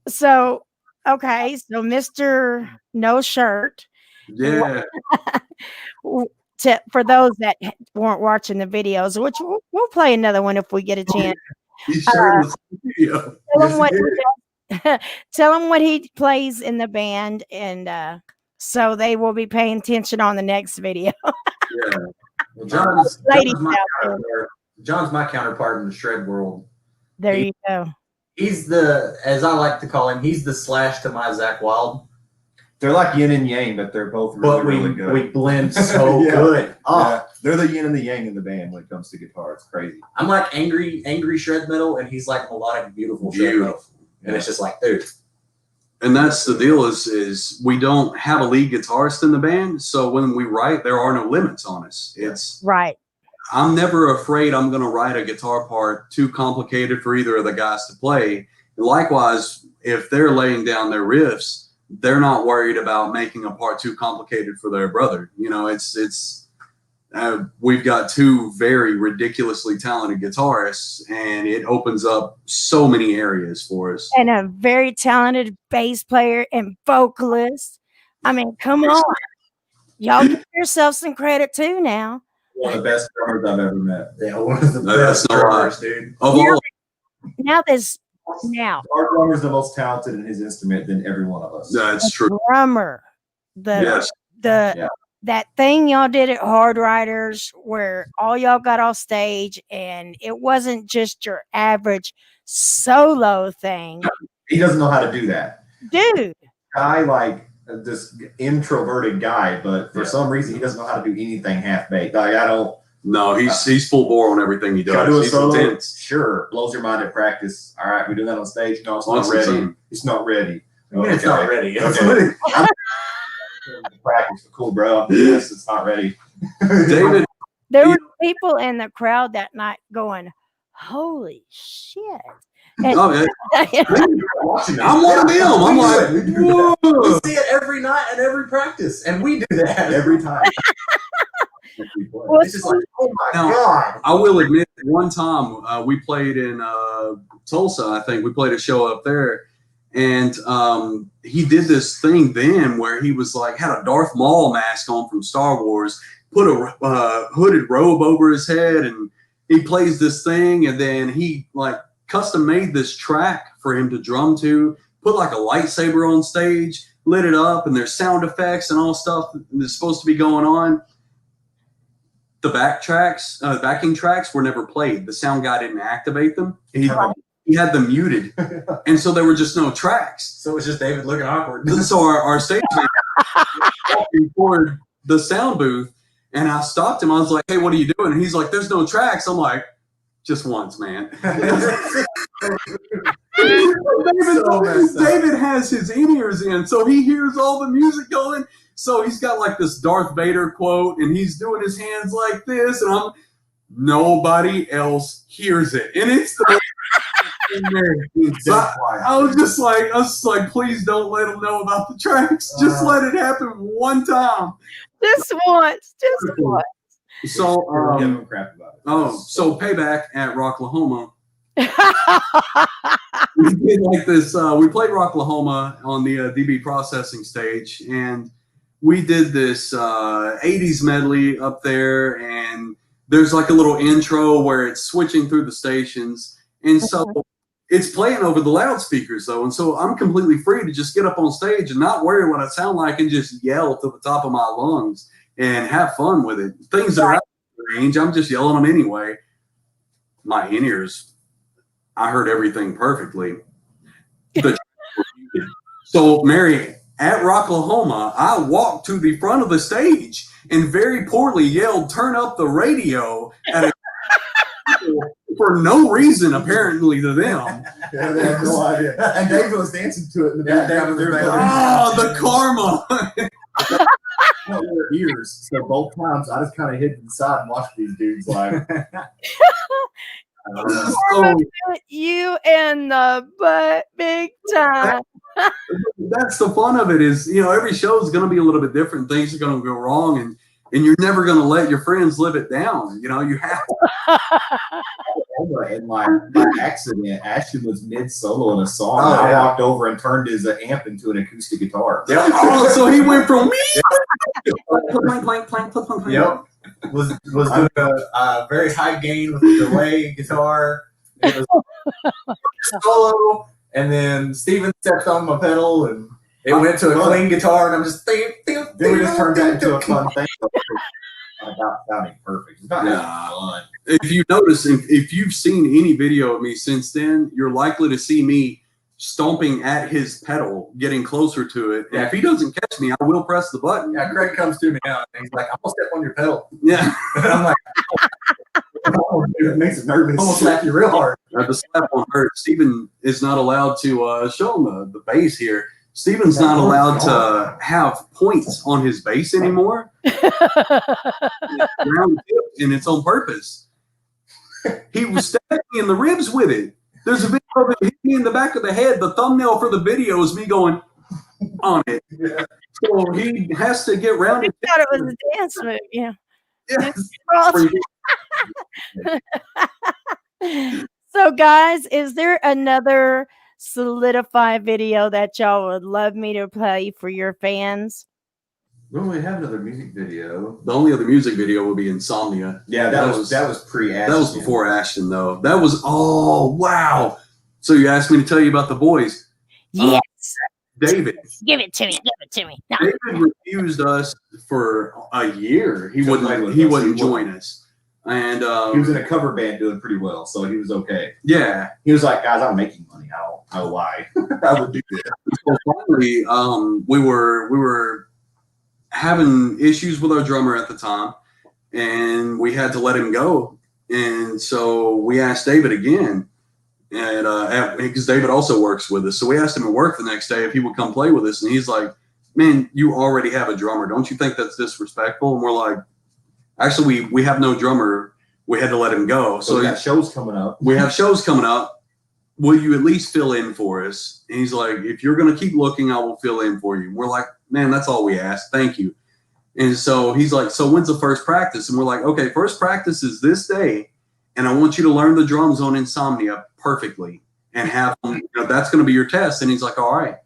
So, okay. So, Mr. No Shirt. yeah. For those that weren't watching the videos, which we'll play another one if we get a chance. He's shirtless in the video. Tell him what he does. Tell him what he plays in the band, and so they will be paying attention on the next video. Yeah. Well, Ladies Jon's my counterpart in the shred world. There you go. He's the, as I like to call him, he's the Slash to my Zach Wild. They're like yin and yang, but they're both really good. We blend so Yeah. good. Oh, Yeah. They're the yin and the yang in the band when it comes to guitar. It's crazy. I'm like angry shred metal, and he's like melodic, beautiful shred metal. And it's just like, dude. And that's the deal is we don't have a lead guitarist in the band. So when we write, there are no limits on us. It's Right. I'm never afraid I'm going to write a guitar part too complicated for either of the guys to play. And likewise, if they're laying down their riffs, they're not worried about making a part too complicated for their brother. You know, we've got two very ridiculously talented guitarists, and it opens up so many areas for us. And a very talented bass player and vocalist. I mean, come on. Y'all give yourselves some credit too now. One of the best drummers I've ever met. Yeah, one of the That's best no lie. drummers, dude. Of all, Now, Our drummer's the most talented in his instrument than every one of us. that's true. drummer, Yes. that thing y'all did at Hard Riders where all y'all got off stage and it wasn't just your average solo thing. He doesn't know how to do that. Dude, Guy like this introverted guy, but for some reason he doesn't know how to do anything half baked. Like I don't. No, he's full bore on everything he Gotta does. do a He's solo. intense. Sure, blows your mind at practice. All right, we do that on stage. No, it's Once not it's ready. in. It's not ready. It's not ready. Okay. I'm practice, cool, bro. Yes, it's not ready. David, there were people in the crowd that night going, "Holy shit!" And, oh, yeah. Watching I'm one of them. I'm like, We whoa. see it every night at every practice, and we do that every time. Well, It's just like, oh my Now, god. I will admit, one time we played in Tulsa, I think. We played a show up there. And he did this thing then where he was like, had a Darth Maul mask on from Star Wars, put a hooded robe over his head, and he plays this thing. And then he like custom made this track for him to drum to, put like a lightsaber on stage, lit it up, and there's sound effects and all stuff that's supposed to be going on. The backing tracks were never played. The sound guy didn't activate them. He had them muted, and so there were just no tracks. So it's just David looking awkward. So our stage man walking toward the sound booth, and I stopped him. I was like, "Hey, what are you doing?" And he's like, "There's no tracks." I'm like, "Just once, man." David has his in-ears in, so he hears all the music going. So he's got like this Darth Vader quote, and he's doing his hands like this, and nobody else hears it, and it's the so I was just like, please don't let him know about the tracks. Just let it happen one time. just once. So Give him crap about it. so Payback at Rocklahoma. We did like this. We played Rocklahoma on the DB processing stage, and we did this 80s medley up there, and there's like a little intro where it's switching through the stations, and so it's playing over the loudspeakers though, and so I'm completely free to just get up on stage and not worry what I sound like and just yell to the top of my lungs and have fun with it. Things that are out of range, I'm just yelling them anyway. My in-ears I heard everything perfectly. So, Mary, at Rocklahoma, I walked to the front of the stage and very poorly yelled, "Turn up the radio," at a for no reason, apparently, to them. Yeah, they have no idea. And David was dancing to it in the background. Oh, the karma. Their ears. So both times I just kind of hid to the side and watched these dudes like. So, You and the butt big time. that's the fun of it is, every show is going to be a little bit different. Things are going to go wrong, and you're never going to let your friends live it down. You have to. In my accident, Ashton was mid solo in a song. And I walked over and turned his amp into an acoustic guitar. Yep. Oh, so he went from me. Yep. Was doing a very high gain with the delay guitar. It was solo, and then Steven stepped on my pedal, and it went to a clean guitar, and I'm just Then we just turned that into a fun thing. About sounding perfect. It's not fun. If you notice, if you've seen any video of me since then, you're likely to see me stomping at his pedal, getting closer to it. And if he doesn't catch me, I will press the button. Yeah, Greg comes to me now, and he's like, "I'm gonna step on your pedal." Yeah. And I'm like, It makes it nervous. "I'm gonna slap you real hard." The slap on hurt. Steven is not allowed to show him the bass here. Steven's not allowed to have points on his bass anymore. Round tips, and it's on purpose. He was stabbing me in the ribs with it. There's a video of it hit me in the back of the head. The thumbnail for the video is me going on it. So he has to get rounded. I thought it was a dance move. Yeah. So, guys, is there another Solidify video that y'all would love me to play for your fans? We don't really have another music video. The only other music video would be Insomnia. Yeah, that was pre-Ashton. That was before Ashton, though. That was wow. So you asked me to tell you about the boys. Yes. David. Give it to me. Give it to me. No. David refused us for a year. He wouldn't join us. And he was in a cover band doing pretty well, so he was okay. Yeah. He was like, "Guys, I'm making money. I don't know why I would do this." So finally, we were having issues with our drummer at the time, and we had to let him go. And so we asked David again, and because David also works with us, so we asked him at work the next day if he would come play with us, and he's like, "Man, you already have a drummer. Don't you think that's disrespectful?" And we're like, "Actually, we have no drummer. We had to let him go. So we got shows coming up. We have shows coming up. Will you at least fill in for us?" And he's like, "If you're going to keep looking, I will fill in for you." We're like, "Man, that's all we ask. Thank you." And so he's like, "So when's the first practice?" And we're like, "Okay, first practice is this day, and I want you to learn the drums on Insomnia perfectly and have them, that's going to be your test." And he's like, "All right."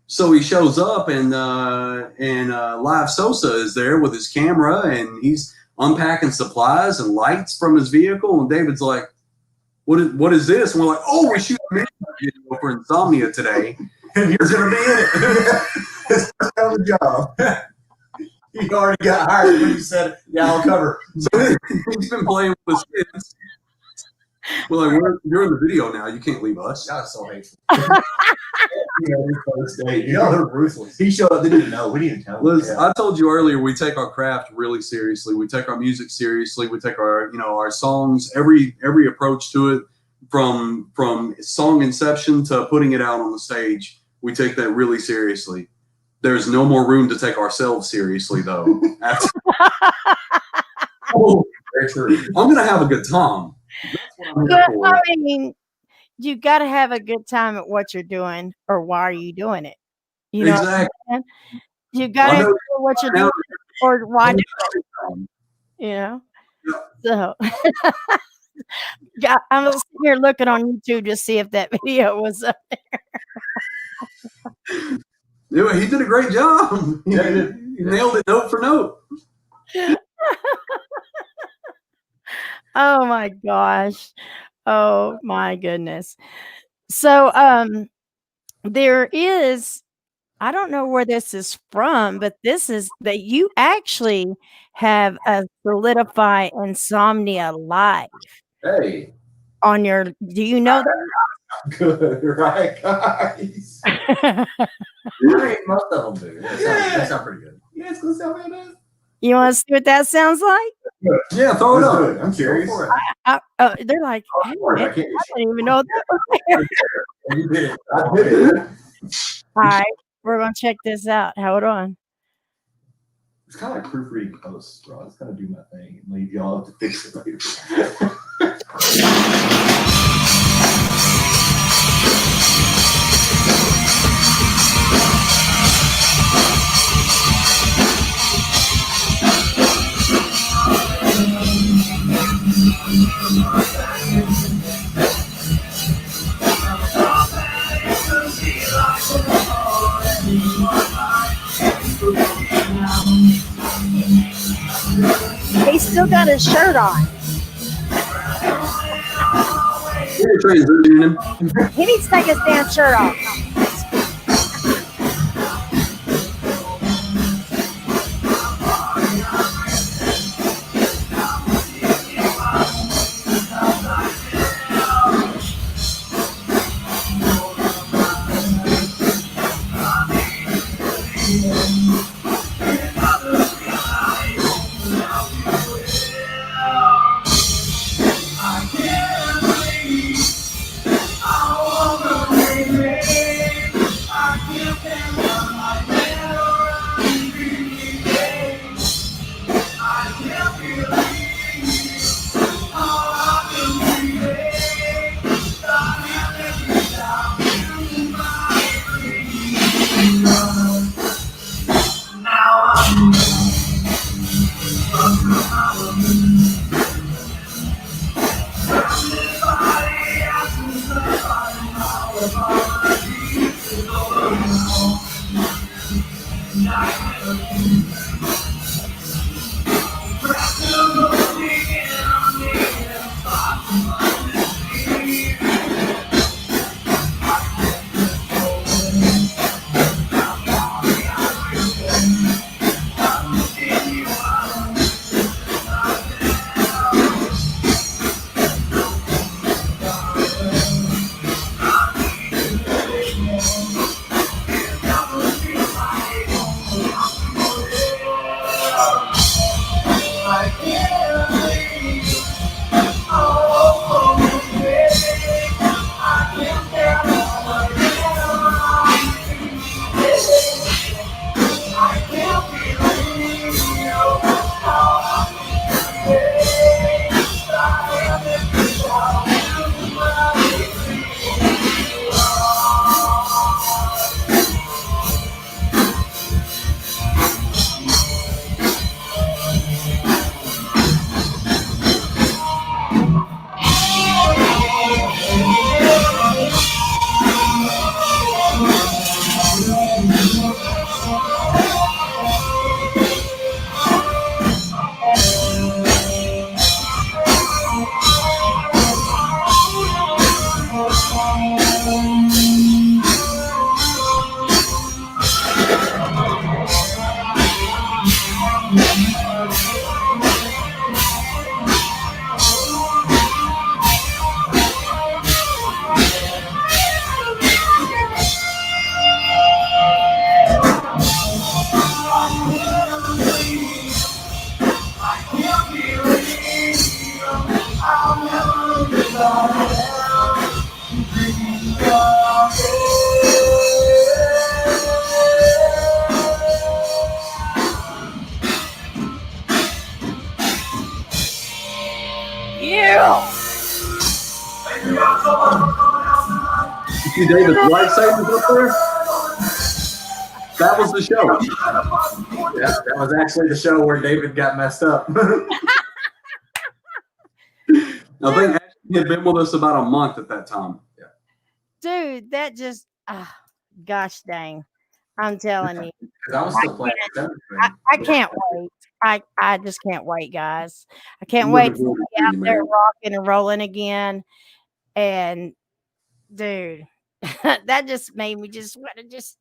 So he shows up, and Live Sosa is there with his camera, and he's unpacking supplies and lights from his vehicle. And David's like, what is this? And we're like, "Oh, we're shooting a video for Insomnia today." And you're gonna be in it. It's the job. You already got hired when you said, "Yeah, I'll cover." So he's been playing with his kids. We're like, "You're in the video now. You can't leave us." That was so hateful. They're ruthless. He showed up. They didn't know. We didn't tell him. Liz, I told you earlier, we take our craft really seriously. We take our music seriously. We take our, our songs, every approach to it, from song inception to putting it out on the stage. We take that really seriously. There's no more room to take ourselves seriously, though. Very true. I'm gonna have a good time. That's what I'm here for. I mean, you got to have a good time at what you're doing, or why are you doing it? You know, Exactly. You got to know what you're doing, or why do it? So I'm sitting here looking on YouTube to see if that video was up there. Yeah, he did a great job. He nailed it note for note. Oh my gosh. Oh my goodness. So there is, I don't know where this is from, but this is that you actually have a Solidify Insomnia live Hey. on your, do you know that? Good, right, guys? I mean, most of them do. They sound pretty good. Yeah, it's gonna sound good. You want to see what that sounds like? Yeah, throw it That's up. good. I'm curious. Go for it. They're like, hey, I man, can't. I didn't even know that was there. You did it. I did it. All right, we're gonna check this out. Hold on. It's kind of like proofreading posts, bro. I just gotta do my thing and leave y'all to fix it later. He's still got his shirt on. You're transitioning him. He needs to take his damn shirt off. Yeah. You see David's lightsabers up there? That was the show. Yeah, that was actually the show where David got messed up. I think he had been with us about a month at that time. Dude, that just, gosh dang. I'm telling you. Because I was still playing. I can't wait. I just can't wait, guys. I can't wait to be out there rocking and rolling again. And dude, that just made me just want to just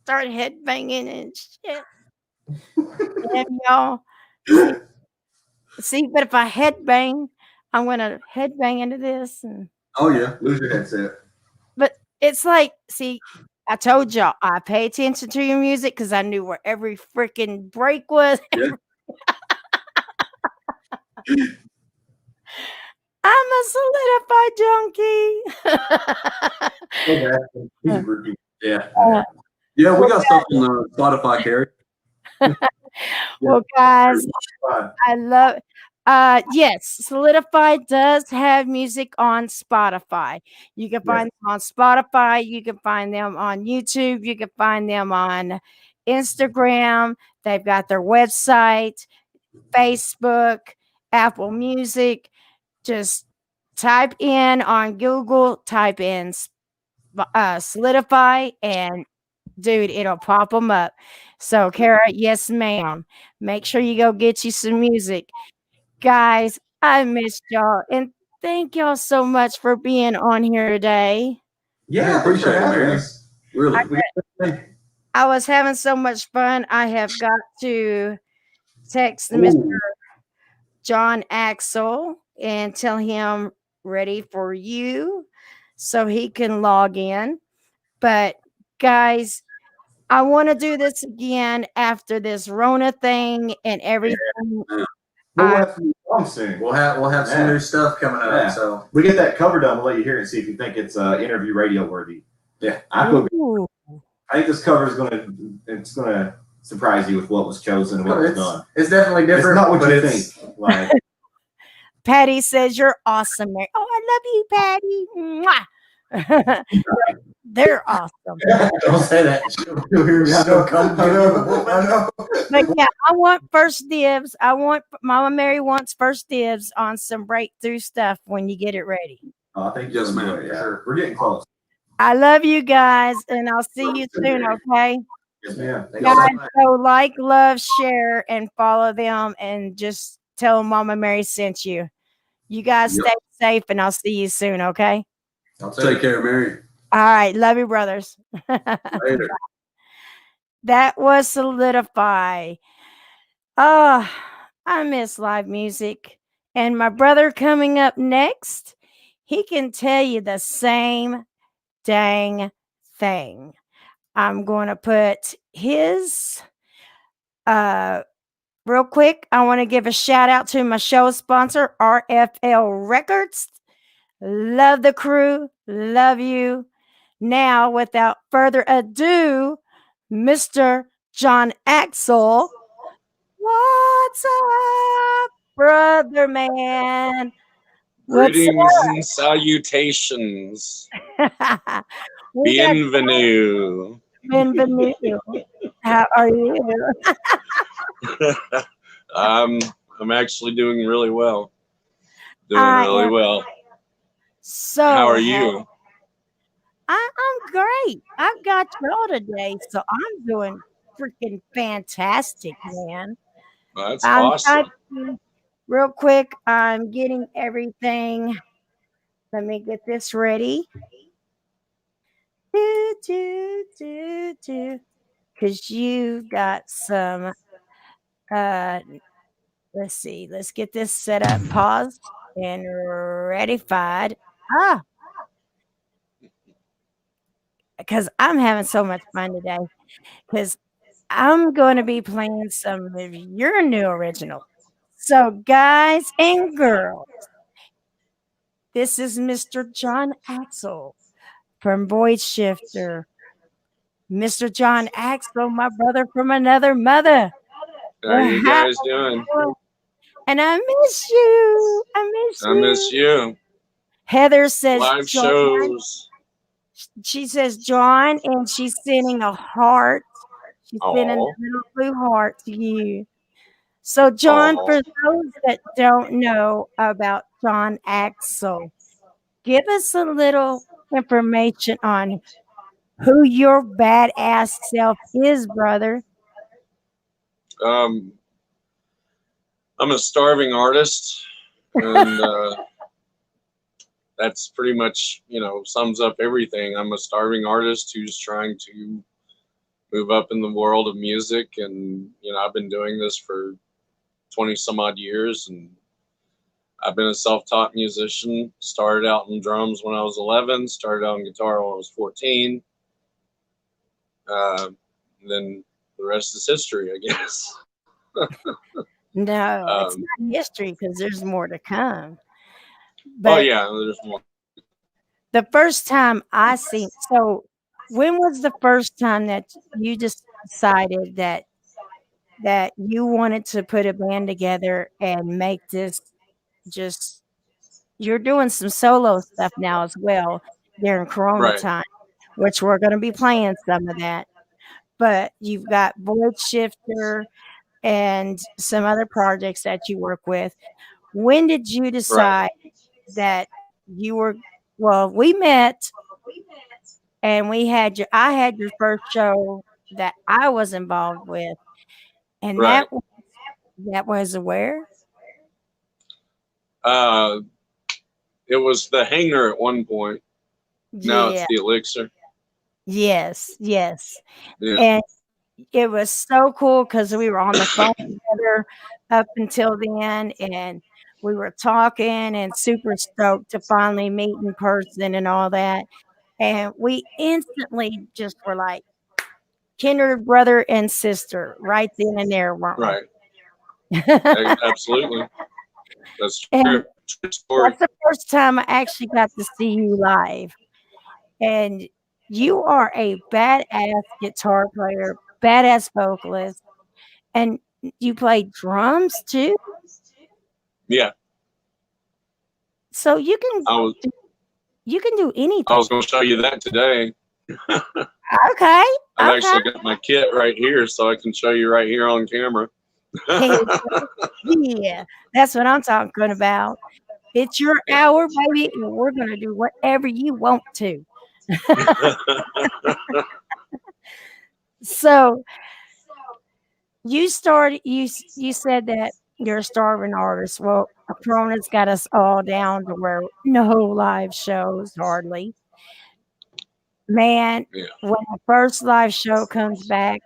start headbanging and shit. And y'all but if I headbang, I'm gonna headbang into this and Oh yeah. Lose your headset. It's like, see, I told y'all I pay attention to your music because I knew where every freaking break was. Yeah. I'm a solidified junkie. He's a groupie. Yeah. Yeah, we got stuff on Spotify, Carrie. Well, guys, Fine. I love. Yes, Solidify does have music on Spotify. You can find them on Spotify. You can find them on YouTube. You can find them on Instagram. They've got their website, Facebook, Apple Music. Just type in on Google, type in Solidify, and dude, it'll pop them up. So, Kara, yes, ma'am. Make sure you go get you some music. Guys, I missed y'all. And thank y'all so much for being on here today. Yeah, appreciate it, man. Really. I was having so much fun. I have got to text Mr. Jon Axel and tell him ready for you so he can log in. But, guys, I want to do this again after this Rona thing and everything. But we'll have some songs soon. We'll have some Yeah. new stuff coming up. Yeah. So We get that cover done. We'll let you hear it and see if you think it's interview radio worthy. Yeah, I think this cover is gonna surprise you with what was chosen and what was done. it's definitely different. It's not what but you it's, think. Like, Patty says you're awesome, Mary. Oh, I love you, Patty. Mwah. They're awesome. Don't say that. She'll hear me. She'll come. I know. But yeah, I want first dibs. I want Mama Mary wants first dibs on some breakthrough stuff when you get it ready. I think Yes, you'll ma'am. enjoy it. Yeah, we're getting close. I love you guys, and I'll see you soon, okay? Yes, ma'am. Guys, so like, love, share, and follow them, and just tell them Mama Mary sent you. You guys stay safe, and I'll see you soon, okay? Take care, Mary. All right. Love you, brothers. Later. That was Solidify. Oh, I miss live music. And my brother coming up next, he can tell you the same dang thing. I'm going to put his real quick. I want to give a shout out to my show sponsor, RFL Records. Love the crew. Love you. Now, without further ado, Mr. Jon Axel. What's up, brother man? What's Greetings and salutations. up? We got Bienvenue. Bienvenue. How are you? I'm actually doing really well. Doing I really am well. So How are you? I'm great. I've got y'all today, so I'm doing freaking fantastic, man. That's I'm awesome. typing real quick. I'm getting everything. Let me get this ready. Because you got some. Let's see. Let's get this set up, paused, and readyfied. Because I'm having so much fun today. Because I'm going to be playing some of your new original. So, guys and girls, this is Mr. Jon Axel from Voidshifter. Mr. Jon Axel, my brother from another mother. How you guys doing? And I miss you. I miss you. Heather says Live Jon. shows. She says Jon, and she's sending a heart. She's sending a little blue heart to you. So, Jon, for those that don't know about Jon Axel, give us a little information on who your badass self is, brother. I'm a starving artist, and that's pretty much, sums up everything. I'm a starving artist who's trying to move up in the world of music, and I've been doing this for 20 some odd years, and I've been a self-taught musician. Started out in drums when I was 11. Started out on guitar when I was 14. Then the rest is history, I guess. No, it's not history because there's more to come. But oh yeah, there's more. the first time I seen, so when was the first time that you just decided that you wanted to put a band together and make this just, you're doing some solo stuff now as well during Corona Right. time, which we're going to be playing some of that. But you've got Voidshifter and some other projects that you work with. When did you decide that you were, well, we met and I had your first show that I was involved with, and Right. that was where? It was the Hangar at one point. Now it's Yeah. the Elixir. Yes. Yeah. And it was so cool because we were on the phone together up until then, and we were talking and super stoked to finally meet in person and all that. And we instantly just were like kindred brother and sister right then and there, weren't Right. we? Absolutely. That's true. And True story. that's the first time I actually got to see you live. And you are a badass guitar player, badass vocalist, and you play drums too. Yeah. So you can I do anything. was going to show you that today. Okay. I've actually got my kit right here, so I can show you right here on camera. Yeah, that's what I'm talking about. It's your hour, baby, and we're going to do whatever you want to. So you said that you're a starving artist. Well, Corona's got us all down to where no live shows hardly. Man, Yeah. when the first live show comes back,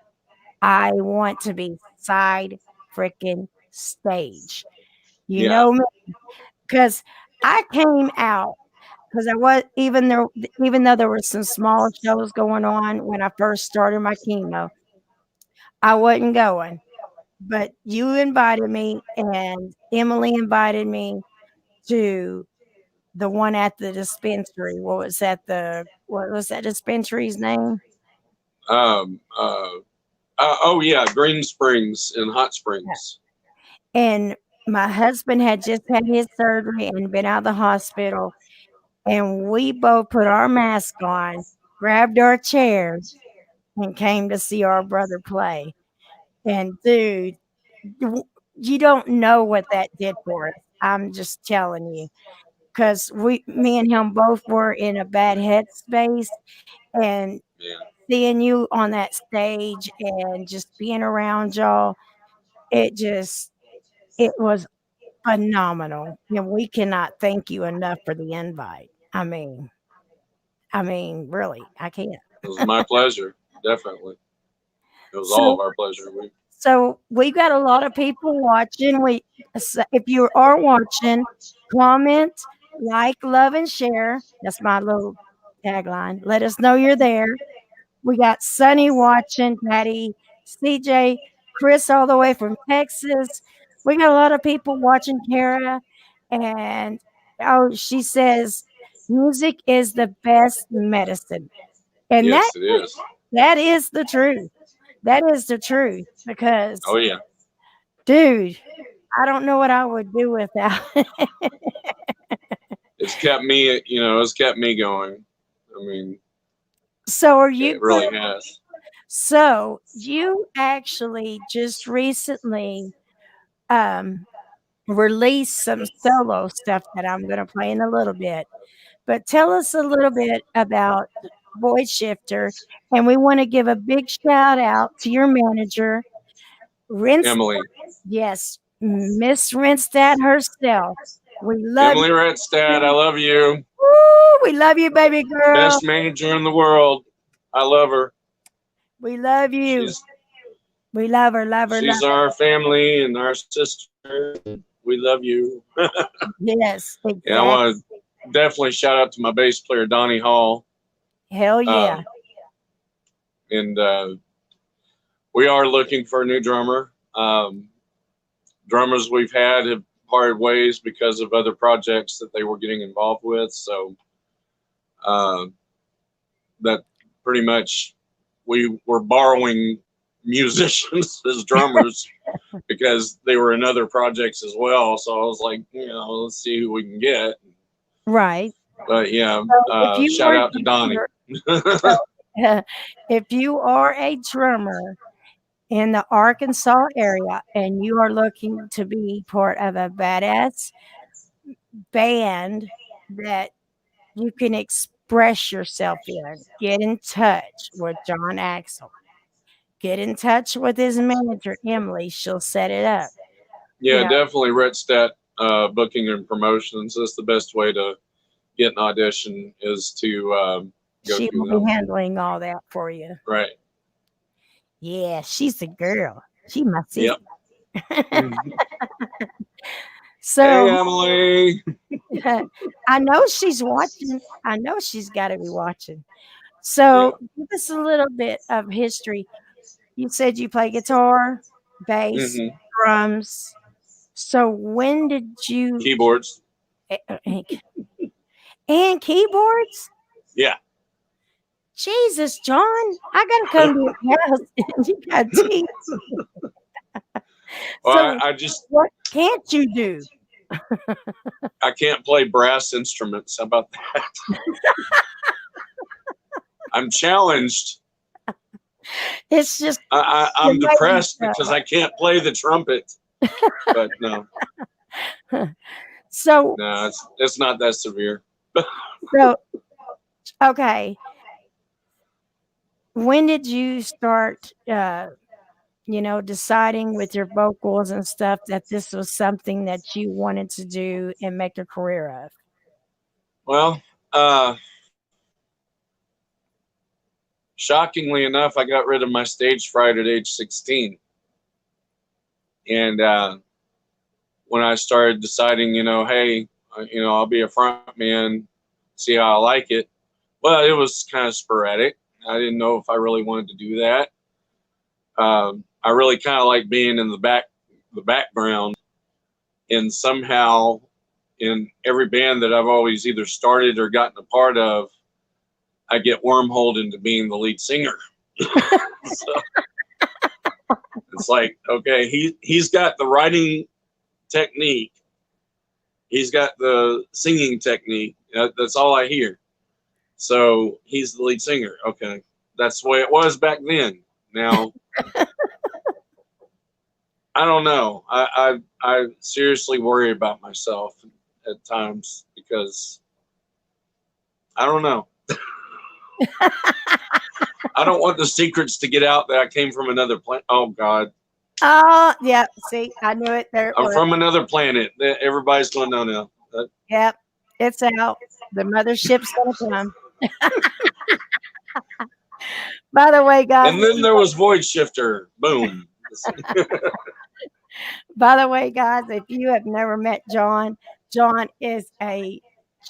I want to be side freaking stage. You Yeah. know me, because I came out because I was even though there were some small shows going on when I first started my chemo, I wasn't going. But you invited me, and Emily invited me to the one at the dispensary. What was that dispensary's name? Oh yeah, Green Springs and Hot Springs. And my husband had just had his surgery and been out of the hospital. And we both put our mask on, grabbed our chairs, and came to see our brother play. And dude, you don't know what that did for us. I'm just telling you. Because me and him both were in a bad headspace. And Yeah. seeing you on that stage and just being around y'all, it was phenomenal. And we cannot thank you enough for the invite. I mean, really, I can't. It was my pleasure. Definitely. It was So- all of our pleasure. So we've got a lot of people watching. If you are watching, comment, like, love, and share. That's my little tagline. Let us know you're there. We got Sunny watching, Patty, CJ, Chris all the way from Texas. We got a lot of people watching, Kara. And she says music is the best medicine. And Yes, it is. that is the truth. That is the truth. Because Oh yeah. dude, I don't know what I would do without it. It's kept me going. I mean, So are you it really has. So you actually just recently released some solo stuff that I'm going to play in a little bit. But tell us a little bit about Voidshifter, and we want to give a big shout out to your manager, Emily. Yes, Miss Rinstad herself. We love Emily Redstad, I love you. Woo, we love you, baby girl. Best manager in the world. I love her. We love you. We love her, love her. She's love her. our family and our sister. We love you. Yes, exactly. Yeah, I want to definitely shout out to my bass player, Donnie Hall. Hell yeah. And we are looking for a new drummer. Drummers we've had have parted ways because of other projects that they were getting involved with. So that pretty much we were borrowing musicians as drummers because they were in other projects as well. So I was like, let's see who we can get. Right. But yeah, So if you shout were out to Donnie. if you are a drummer in the Arkansas area and you are looking to be part of a badass band that you can express yourself in, get in touch with Jon Axel. Get in touch with his manager, Emily. She'll set it up. Yeah, You know, definitely Red Stat booking and promotions. That's the best way to get an audition is to go she through will them. be handling all that for you. Right. Yeah, she's a girl. She my sister. Yep. So Hey, Emily. I know she's watching. I know she's got to be watching. So give us a little bit of history. You said you play guitar, bass, Mm-hmm. drums. So when did you Keyboards. and keyboards? Yeah. Jesus, John, I gotta come to your house. You got teeth. Well, So I just what can't you do? I can't play brass instruments. How about that? I'm challenged. It's just I'm amazing depressed stuff. because I can't play the trumpet. But no, So it's not that severe. so okay. When did you start deciding with your vocals and stuff that this was something that you wanted to do and make a career of? Well, shockingly enough, I got rid of my stage fright at age 16. And when I started deciding, hey, I'll be a front man, see how I like it. Well, it was kind of sporadic. I didn't know if I really wanted to do that. I really kind of like being in the background, and somehow in every band that I've always either started or gotten a part of, I get wormholed into being the lead singer. So it's like, okay, he's got the writing technique, he's got the singing technique. That's all I hear. So he's the lead singer. Okay, that's the way it was back then. Now, I don't know. I seriously worry about myself at times because I don't know. I don't want the secrets to get out that I came from another planet. Oh God. Oh, yeah. See, I knew it. There it I'm was. from another planet. Everybody's going to know now. Yep. It's out. The mothership's gonna come. By the way, guys. And then there was Voidshifter. Boom. By the way, guys, if you have never met Jon is a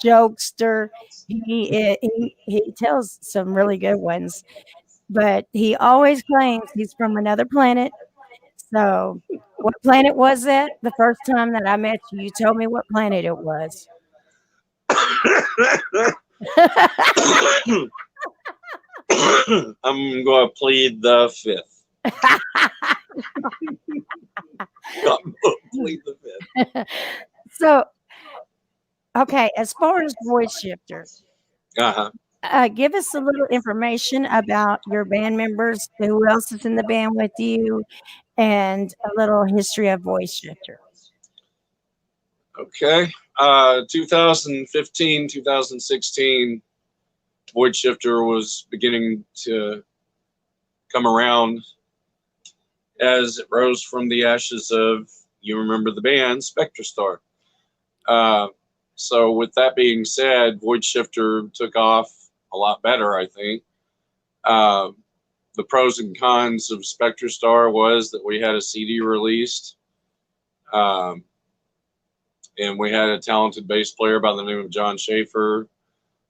jokester. He tells some really good ones, but he always claims he's from another planet. So, what planet was that? The first time that I met you, you told me what planet it was. I'm going to plead the fifth. Plead the fifth. So, okay, as far as Voidshifter, give us a little information about your band members, who else is in the band with you, and a little history of Voidshifter. Okay. 2015, 2016, Voidshifter was beginning to come around as it rose from the ashes of, you remember the band, Spectrestar. So with that being said, Voidshifter took off a lot better, I think. The pros and cons of Spectrestar was that we had a CD released. and we had a talented bass player by the name of John Schaefer,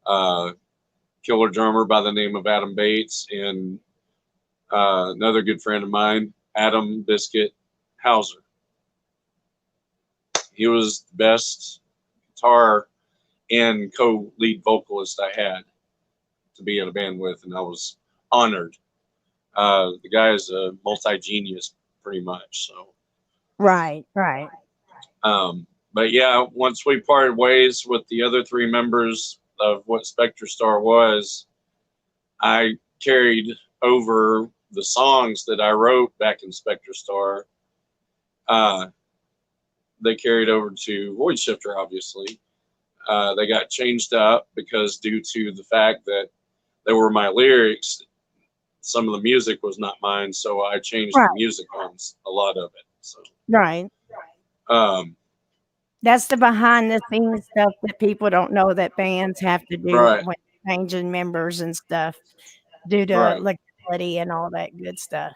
killer drummer by the name of Adam Bates, and another good friend of mine, Adam Biscuit Hauser. He was the best guitar and co-lead vocalist I had to be in a band with, and I was honored. The guy is a multi-genius, pretty much. So, Right. but yeah, once we parted ways with the other three members of what Spectre Star was, I carried over the songs that I wrote back in Spectre Star. They carried over to Voidshifter, obviously. They got changed up because due to the fact that they were my lyrics, some of the music was not mine, so I changed the music on a lot of it. So Right. That's the behind the scenes stuff that people don't know that bands have to do when changing members and stuff due to legality and all that good stuff.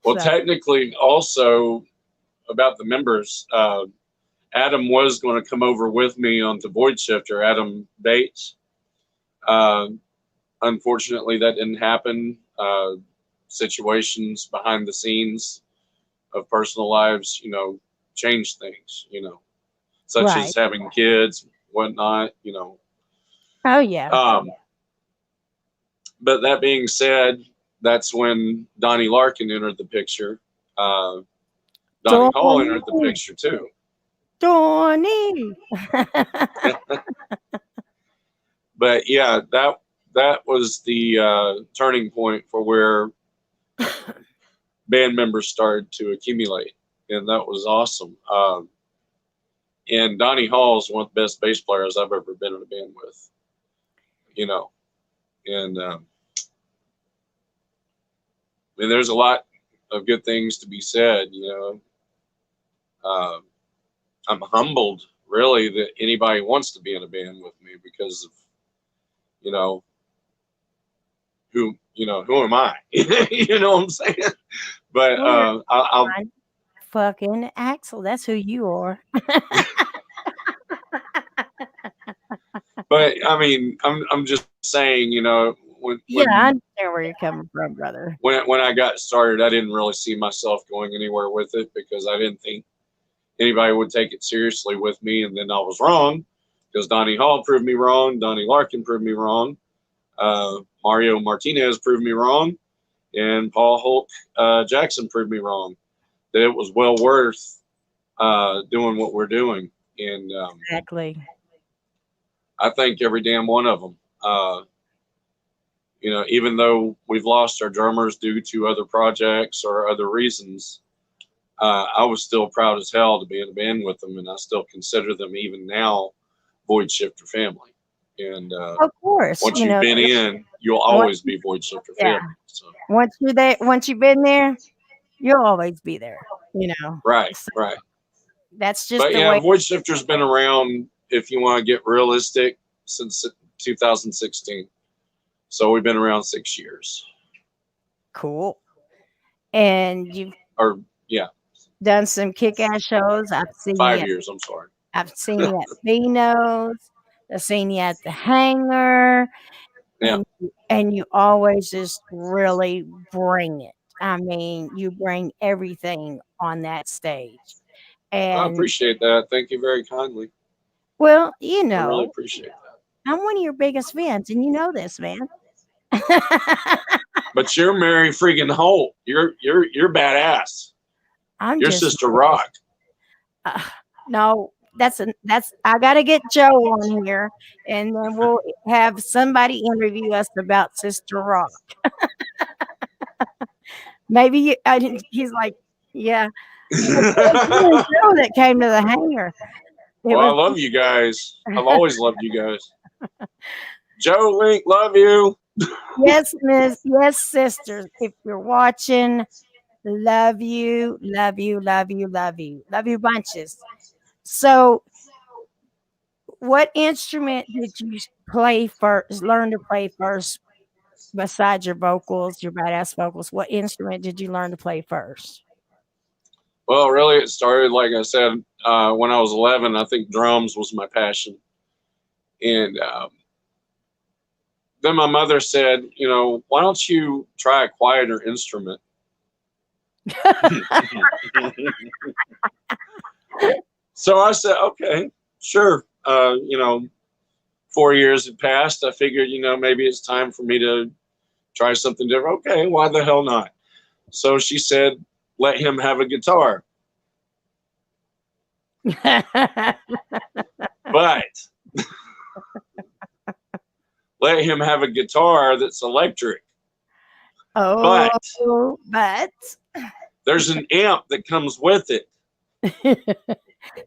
Well, technically, also about the members, Adam was going to come over with me onto Voidshifter, Adam Bates. Unfortunately, that didn't happen. Situations behind the scenes of personal lives, change things, such as having kids, whatnot, Oh, yeah. But that being said, that's when Donnie Larkin entered the picture. Donnie Hall entered the picture too. Donnie. But yeah, that was the turning point for where band members started to accumulate, and that was awesome. And Donnie Hall is one of the best bass players I've ever been in a band with, and I mean, there's a lot of good things to be said, I'm humbled, really, that anybody wants to be in a band with me because of, who am I? You know what I'm saying? But I'll fucking Axel. That's who you are. But I mean, I'm just saying, when I understand where you're coming from, brother. When I got started, I didn't really see myself going anywhere with it because I didn't think anybody would take it seriously with me, and then I was wrong because Donnie Hall proved me wrong, Donnie Larkin proved me wrong, Mario Martinez proved me wrong, and Paul Hulk Jackson proved me wrong. That it was well worth doing what we're doing, and exactly. I thank every damn one of them. Even though we've lost our drummers due to other projects or other reasons, I was still proud as hell to be in a band with them, and I still consider them even now Voidshifter family. And of course, once you've been in, you'll always be Voidshifter family. So. Once you're there, once you've been there, you'll always be there. Right, so right. That's just. But the yeah, way. Voidshifter's been around, if you want to get realistic, since 2016. So we've been around 6 years. Cool. And you've done some kick-ass shows. I've seen 5 years. I'm sorry. I've seen you at Vino's. I've seen you at the Hangar. Yeah. And you always just really bring it. I mean, you bring everything on that stage. And I appreciate that. Thank you very kindly. Well, I really appreciate that. I'm one of your biggest fans, and you know this, man. But you're Mary freaking Holt. You're badass. Your sister rock. No, that's I gotta get Joe on here, and then we'll have somebody interview us about Sister Rock. Maybe he's like, yeah. Joe that came to the Hangar. I love you guys. I've always loved you guys. Joe Link, love you. Yes, miss. Yes, sisters. If you're watching, love you, love you, love you, love you. Love you bunches. So, what instrument did you play first, learn to play first, besides your vocals, your badass vocals? What instrument did you learn to play first? Well, really, it started, like I said, when I was 11. I think drums was my passion. And then my mother said, why don't you try a quieter instrument? So I said, okay, sure. 4 years had passed. I figured, maybe it's time for me to try something different. Okay, why the hell not? So she said, let him have a guitar. But let him have a guitar that's electric. but There's an amp that comes with it.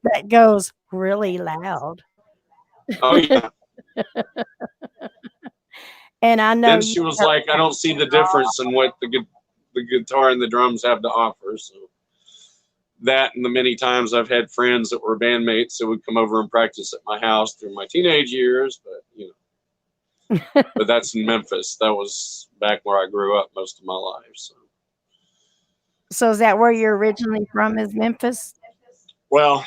that goes really loud. Oh, yeah. And I know Then she was like, I don't see the difference in what the guitar and the drums have to offer. So that, and the many times I've had friends that were bandmates that would come over and practice at my house through my teenage years, but but that's in Memphis. That was back where I grew up most of my life. So is that where you're originally from, is Memphis? Well,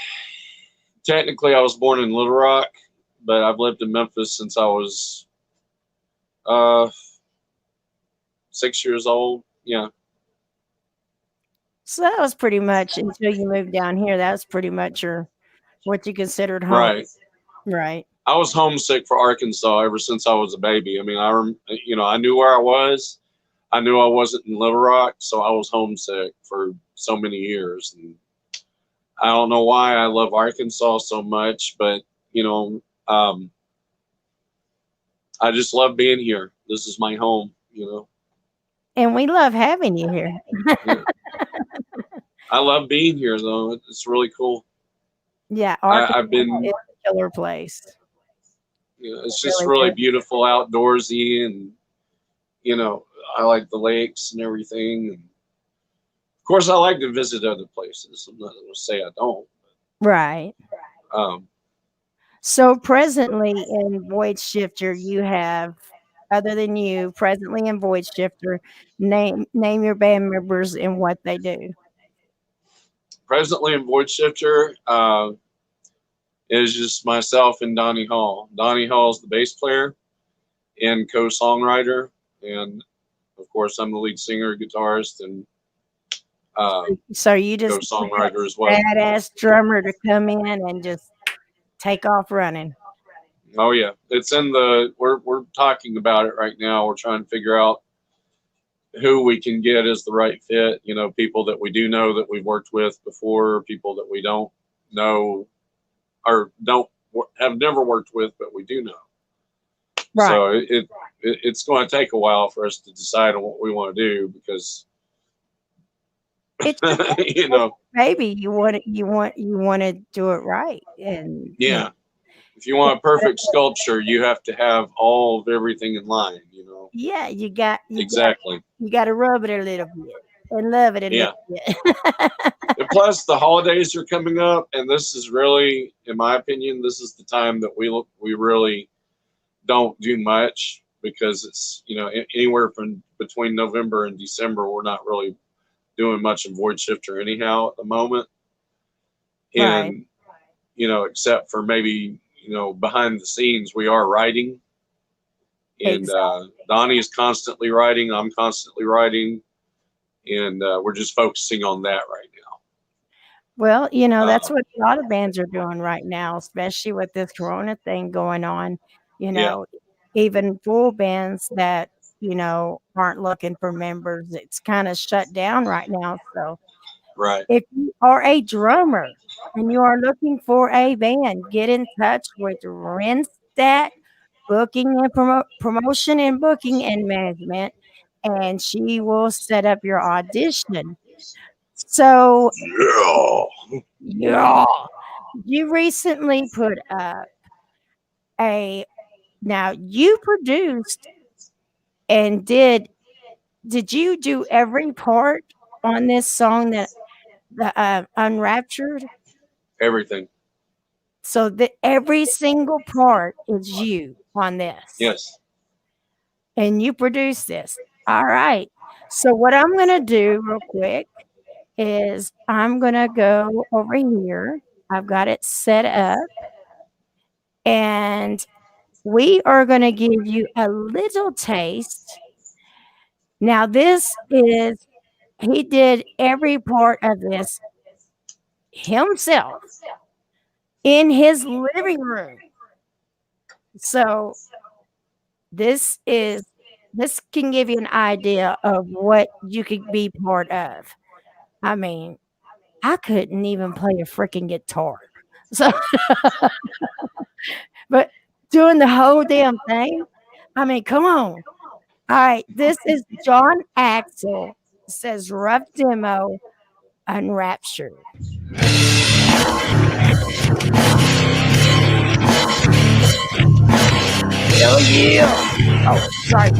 technically I was born in Little Rock, but I've lived in Memphis since I was 6 years old. Yeah. So that was pretty much, until you moved down here, that was pretty much what you considered home. Right. Right. I was homesick for Arkansas ever since I was a baby. I mean, I knew where I was. I knew I wasn't in Little Rock, so I was homesick for so many years. And I don't know why I love Arkansas so much, but I just love being here. This is my home, And we love having you here. Yeah. I love being here, though. It's really cool. Yeah, I've been. It's a killer place. It's just really beautiful, outdoorsy, and I like the lakes and everything. And of course, I like to visit other places. I'm not going to say I don't. Right. So presently in Voidshifter, you have, other than you, presently in Voidshifter, name your band members and what they do. Presently in Voidshifter is just myself and Donnie Hall. Donnie Hall is the bass player and co-songwriter, and of course I'm the lead singer, guitarist, and so you just co-songwriter as well. Badass drummer to come in and just take off running. Oh yeah, it's in we're talking about it right now. We're trying to figure out who we can get as the right fit. People that we do know that we've worked with before, people that we don't know or have never worked with, but we do know. Right. So it's going to take a while for us to decide on what we want to do, because it's maybe you want to do it right. And yeah. If you want a perfect sculpture, you have to have all of everything in line, Yeah, you got to rub it a little bit and love it a little bit. And plus, the holidays are coming up, and this is really, in my opinion, this is the time that we really don't do much, because it's anywhere from between November and December, we're not really doing much in Voidshifter anyhow at the moment, and except for maybe behind the scenes, we are writing, and Donnie is constantly writing. I'm constantly writing, and we're just focusing on that right now. Well, that's what a lot of bands are doing right now, especially with this Corona thing going on. Even full bands that aren't looking for members, it's kind of shut down right now. So right, if you are a drummer and you are looking for a band, get in touch with Renstat Booking and Promotion and Booking and Management, and she will set up your audition. So yeah, you recently put up now you produced and did you do every part on this song, that the Unraptured? everything. So every single part is you on this. Yes. And you produced this. All right. So what I'm going to do real quick is I'm going to go over here. I've got it set up, and we are going to give you a little taste. Now, this is, he did every part of this himself in his living room. So, this can give you an idea of what you could be part of. I mean, I couldn't even play a freaking guitar. So, but doing the whole damn thing, I mean, come on. All right, this is Jon Axel. It says rough demo, unraptured. Hell yeah. Oh, sorry.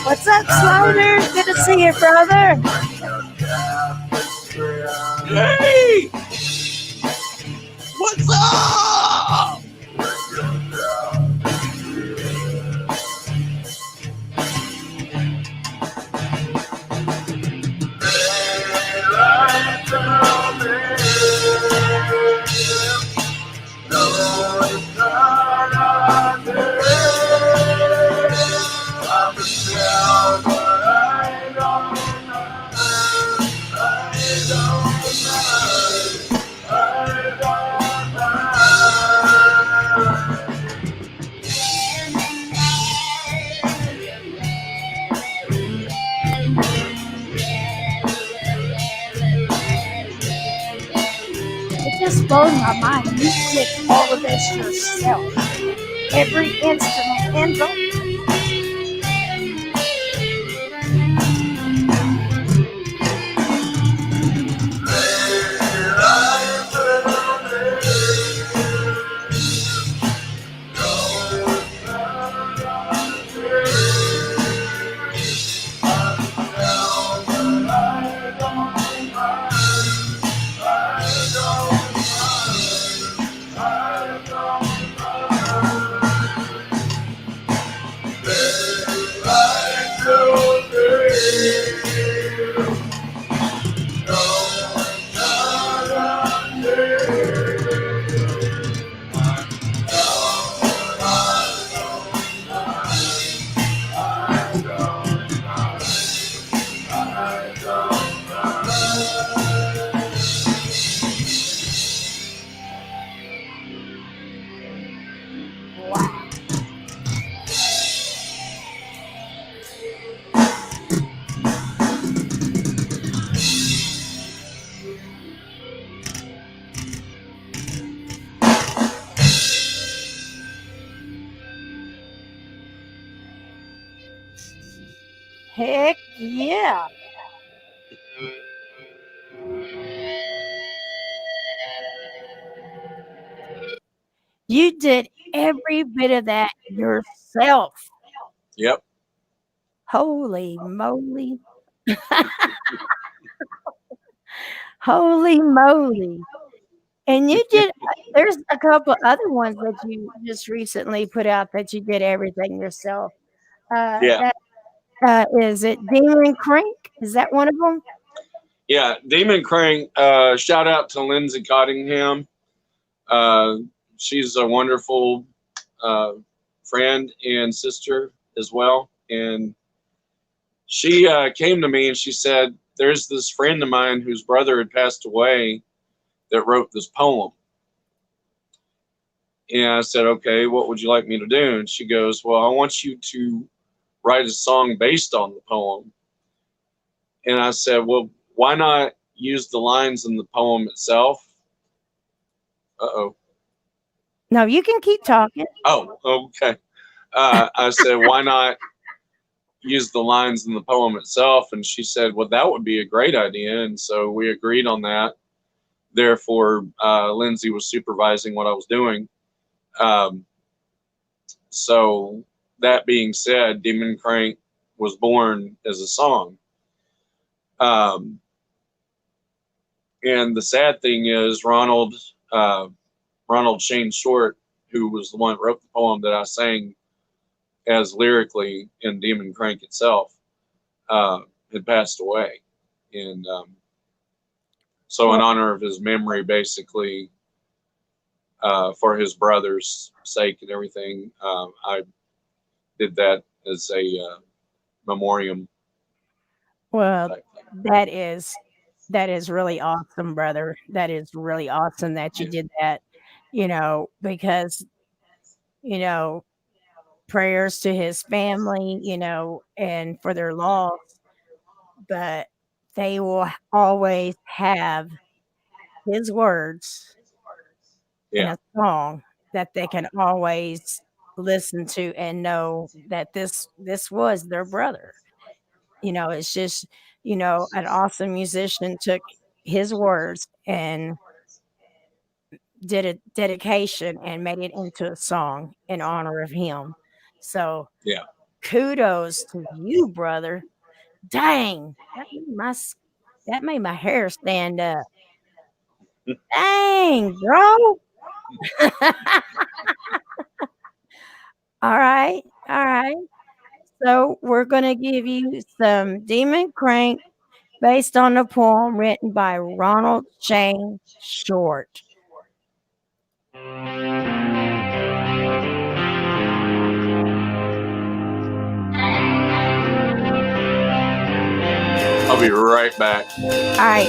What's up, Slider? Good to see you, brother. Hey! What's up? It just blows my mind. You did all of this yourself. Every instrument and vocal. Heck yeah. You did every bit of that yourself. Yep. Holy moly. Holy moly. And you did, there's a couple other ones that you just recently put out that you did everything yourself. Yeah. That is it Demon Crank? Is that one of them? Yeah. Demon Crank, shout out to Lindsay Cottingham. She's a wonderful friend and sister as well. And she came to me and she said, there's this friend of mine whose brother had passed away that wrote this poem. And I said, okay, what would you like me to do? And she goes, well, I want you to write a song based on the poem. And I said, well, why not use the lines in the poem itself? Uh-oh. No, you can keep talking. Oh, okay. I said, why not use the lines in the poem itself? And she said, well, that would be a great idea. And so we agreed on that. Therefore, Lindsay was supervising what I was doing. So that being said, Demon Crank was born as a song. And the sad thing is Ronald Shane Short, who was the one that wrote the poem that I sang as lyrically in Demon Crank itself, had passed away. And so in honor of his memory, basically, for his brother's sake and everything, I did that as a memoriam. Well, that is really awesome, brother. That is really awesome that you did that, because, prayers to his family, and for their loss, but they will always have his words in a song that they can always listen to and know that this was their brother. It's just, an awesome musician took his words and did a dedication and made it into a song in honor of him. So Yeah. Kudos to you, brother. Dang, that made my hair stand up. Dang, bro. All right. So we're gonna give you some Demon Crank based on a poem written by Ronald Shane Short. I'll be right back. All right.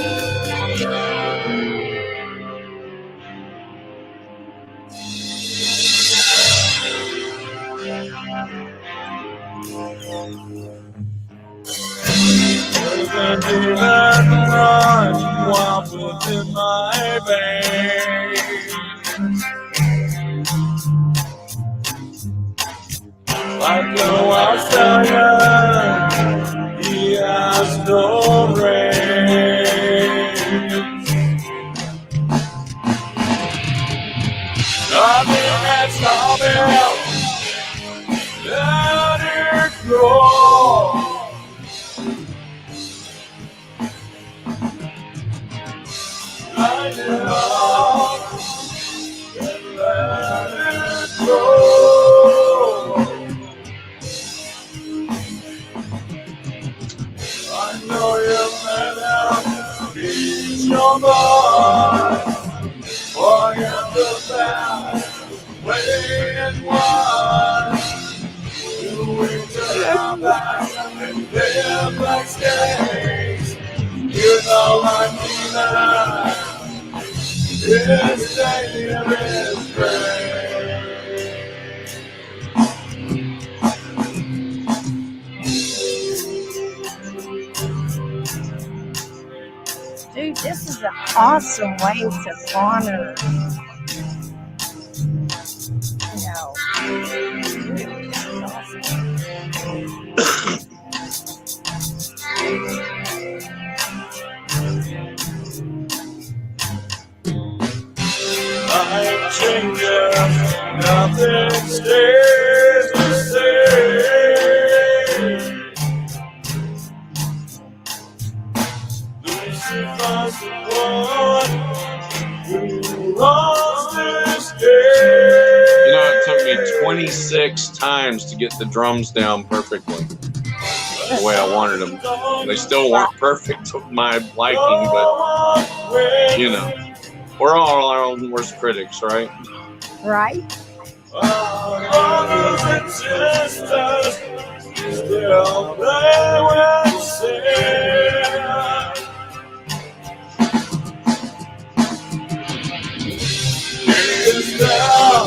Wild in my veins. Like a wild stallion, he has no reins. Nothing has stopped him. Let it go. Light it up and let it go. I know you're meant out to ease your mind. Forget the past, wait and watch. You will turn back and live like skates. You know I'm tonight. This stadium is great. Dude, this is an awesome way to honor, dude, this is awesome. nothing stays the same. This is not the one who lost this game. You know, it took me 26 times to get the drums down perfectly, the way I wanted them. They still weren't perfect to my liking, but you know, we're all our own worst critics, right? Right? Brothers and sisters still play with sin. Is now,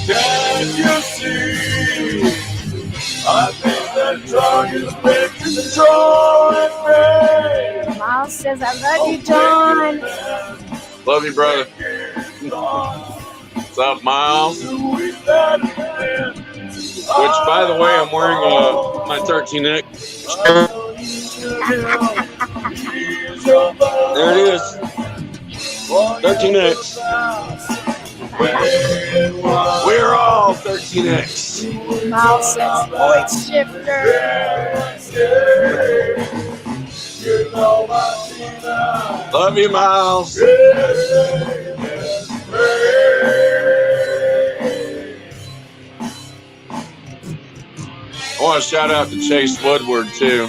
can you see? I think that Jon is making control. Miles says, I love you, Jon. Love you, brother. What's up, Miles? Which, by the way, I'm wearing my 13X shirt. There it is. 13X. We're all 13X. Miles says, Voidshifter. Love you, Miles. I want to shout out to Chase Woodward, too.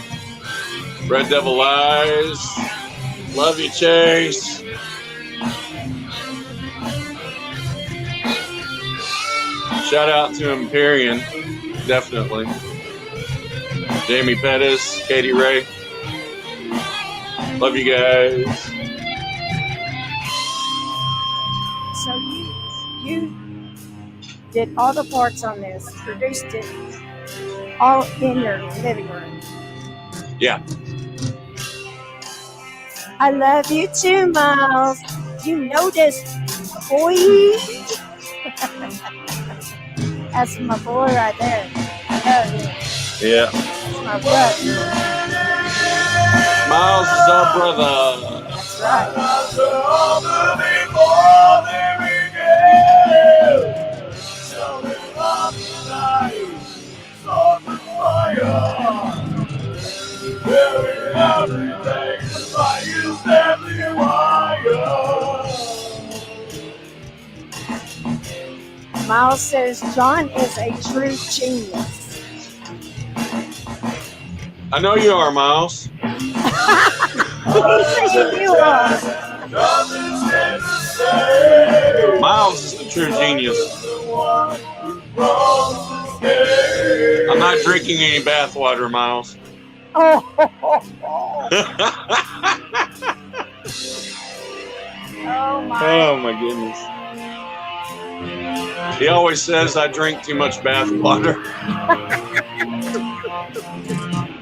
Red Devil Eyes. Love you, Chase. Shout out to Empyrean, definitely. Jamie Pettis, Katie Ray. Love you guys. So you did all the parts on this, produced it all in your living room. Yeah. I love you too, Miles. You know this, boy. That's my boy right there. I love you. Yeah. That's my brother. Miles is our brother. That's right. Miles says Jon is a true genius. I know you are, Miles. He said you are. Miles is the true genius. I'm not drinking any bathwater, Miles. Oh, Oh my goodness. He always says I drink too much bathwater.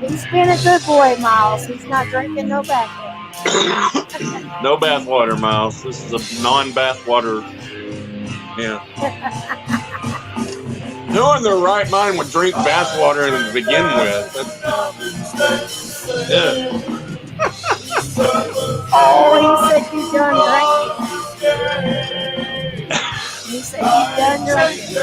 He's been a good boy, Miles. He's not drinking no bathwater. No bathwater, Miles. This is a non-bathwater. Yeah. No one in their right mind would drink bathwater to begin with. Yeah. Oh, he said you done drinking. He said you done drinking.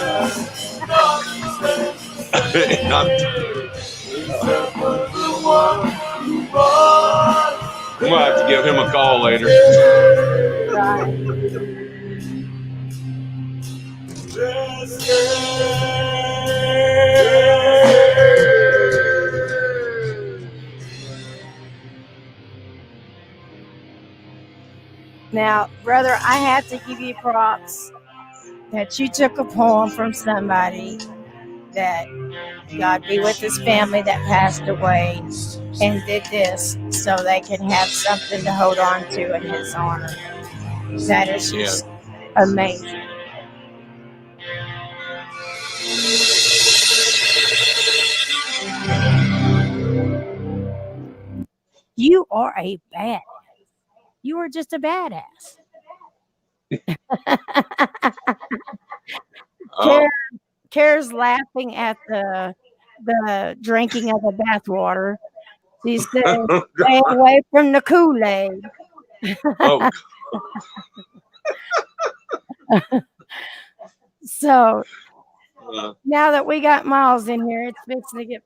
I'm gonna have to give him a call later. Right. Now, brother, I have to give you props that you took a poem from somebody that God be with his family that passed away and did this so they can have something to hold on to in his honor. That is just amazing. You are a badass. You are just a badass. Oh, Kara's laughing at the drinking of the bathwater. She said, "Stay away from the Kool-Aid." oh, So Now that we got Miles in here, it's fixing to get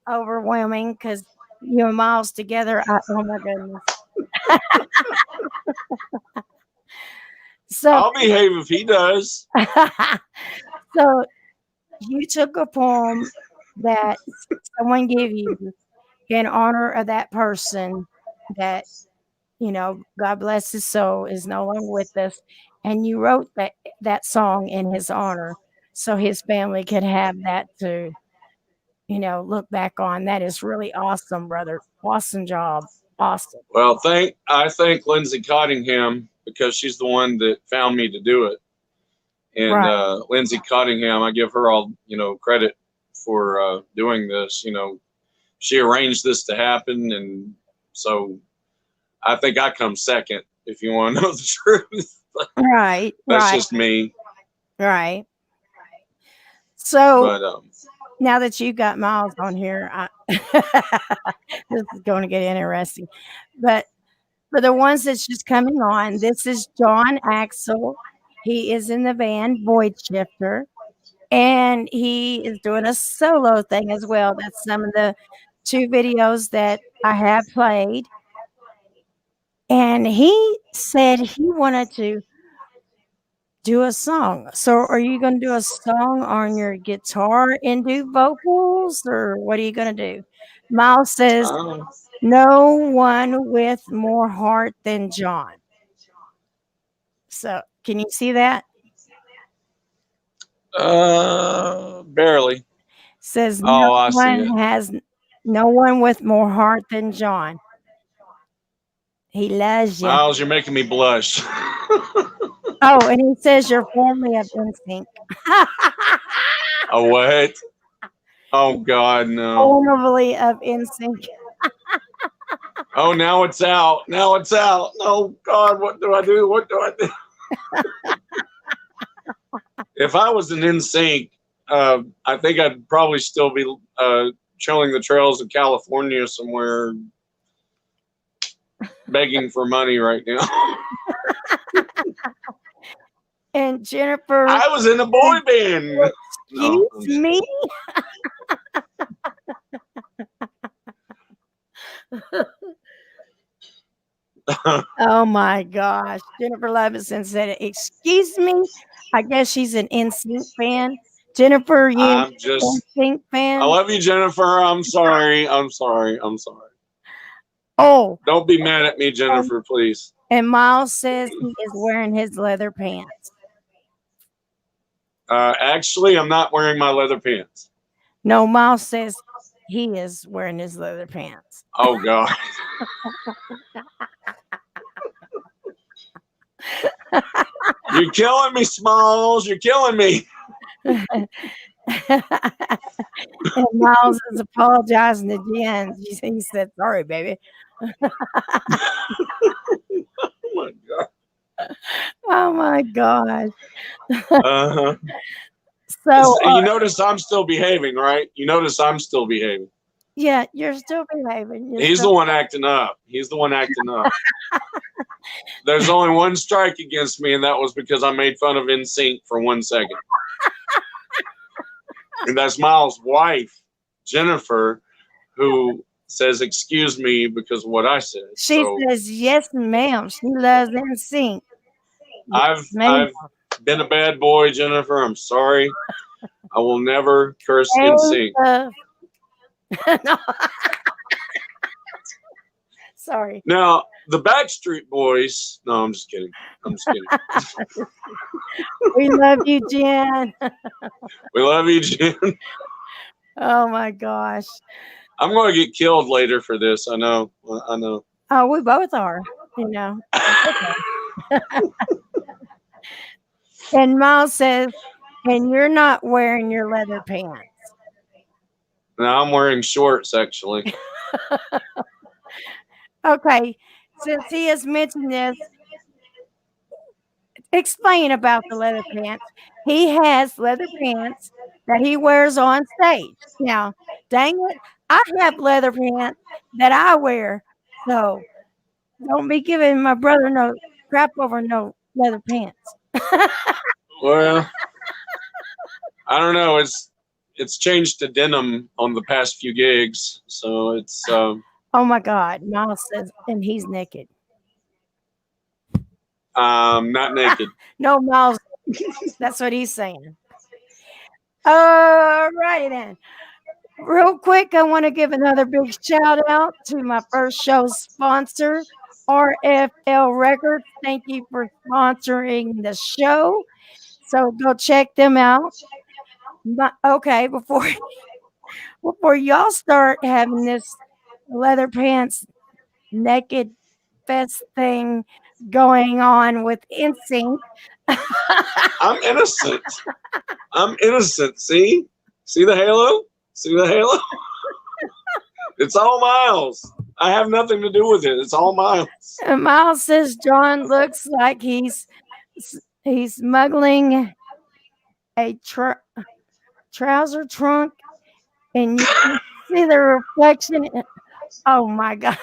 overwhelming because you and Miles together. Oh my goodness. So, I'll behave if he does. so you took a poem that someone gave you in honor of that person that, God bless his soul, is no longer with us, and you wrote that song in his honor so his family could have that to look back on. That is really awesome, brother. Awesome job. Awesome. Well, I thank Lindsay Cottingham because she's the one that found me to do it. And Right. Lindsay Cottingham, I give her all credit for doing this. She arranged this to happen, and so I think I come second. If you want to know the truth, Right. that's Right. just me. Right. So But now that you got Miles on here, this is going to get interesting. But for the ones that's just coming on, this is Jon Axel. He is in the band Voidshifter, and he is doing a solo thing as well. That's some of the 2 videos that I have played. And he said he wanted to do a song. So are you going to do a song on your guitar and do vocals, or what are you going to do? Miles says, no one with more heart than Jon. So can you see that? barely. Says Oh, I see it. has no one with more heart than Jon. He loves you. Miles, you're making me blush. Oh, and he says you're formerly of NSYNC. A what? Oh God, no. Formerly of NSYNC. Oh, now it's out. Now it's out. Oh God, what do I do? What do I do? If I was an NSYNC, I think I'd probably still be trailing the trails of California somewhere, begging for money right now. And Jennifer, I was in a boy band. excuse me. Oh my gosh. Jennifer Levison said, excuse me. I guess she's an NSYNC fan. Jennifer, you I'm just. NSYNC fan? I love you, Jennifer. I'm sorry. I'm sorry. I'm sorry. Oh. Don't be mad at me, Jennifer, please. And Miles says he is wearing his leather pants. Actually, I'm not wearing my leather pants. No, Miles says he is wearing his leather pants. Oh God. You're killing me, Smalls. You're killing me. And Miles is apologizing to Jen. He said, sorry, baby. Oh my God. Oh my gosh. Uh-huh. So you notice I'm still behaving, right? You notice I'm still behaving. Yeah, you're still behaving. He's the one acting up. He's the one acting up. There's only one strike against me, and that was because I made fun of NSYNC for 1 second. And that's Miles' wife, Jennifer, who says, excuse me, because of what I said. She says, yes, ma'am. She loves NSYNC. I've been a bad boy, Jennifer. I'm sorry. I will never curse NSYNC. No. Sorry. Now, the Backstreet Boys. No, I'm just kidding. I'm just kidding. We love you, Jen. We love you, Jen. Oh my gosh. I'm going to get killed later for this. I know. I know. Oh, we both are, you know. And Miles says, and you're not wearing your leather pants. Now I'm wearing shorts, actually. Okay. Since he has mentioned this, explain about the leather pants. He has leather pants that he wears on stage. Now, dang it, I have leather pants that I wear. So don't be giving my brother no crap over no leather pants. Well, I don't know. It's changed to denim on the past few gigs, so it's Oh my God. Miles says, and he's naked. not naked. No, Miles. That's what he's saying. All righty then. Real quick, I want to give another big shout out to my first show sponsor, RFL Records. Thank you for sponsoring the show. So go check them out. Okay, before y'all start having this leather pants naked fest thing going on with NSYNC. I'm innocent. I'm innocent. See the halo? See the halo? It's all Miles. I have nothing to do with it. It's all Miles. And Miles says Jon looks like he's smuggling a trouser trunk, and you can see the reflection. Oh my God.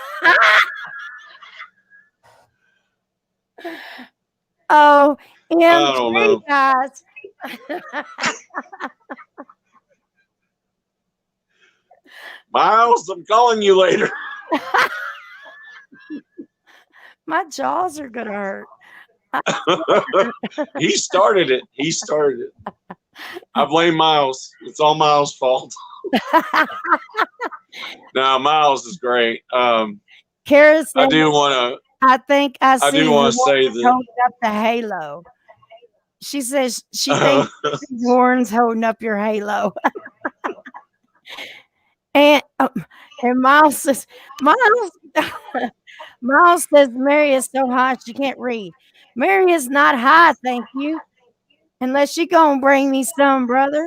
Oh, I don't know. guys. Miles, I'm calling you later. My jaws are gonna hurt. He started it. He started it. I blame Miles. It's all Miles' fault. No, Miles is great. Kara said, I do want I think I see do wanna say horns that- holding up the halo. She says she thinks horns holding up your halo. and Miles says, Miles says Mary is so high she can't read. Mary is not high, thank you. Unless you gonna bring me some, brother.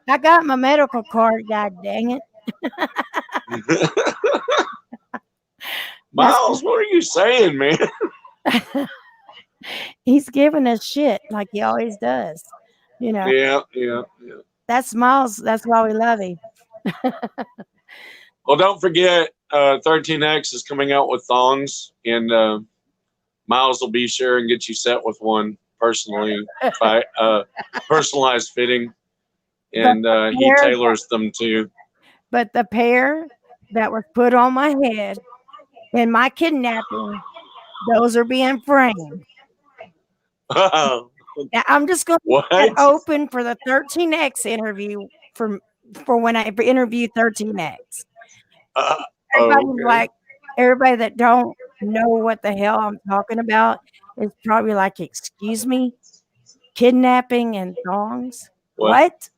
I got my medical card, god dang it. Miles, what are you saying, man? He's giving us shit like he always does. You know, Yeah. that's Miles. That's why we love him. Well, don't forget, 13X is coming out with thongs, and Miles will be sure and get you set with one personally, by personalized fitting, and he tailors them too. But the pair that was put on my head in my kidnapping, those are being framed. Now, I'm just going to What? open for the 13X interview for when I interview 13X. Everybody's Okay. like, everybody that don't know what the hell I'm talking about is probably like, excuse me, kidnapping and thongs? What?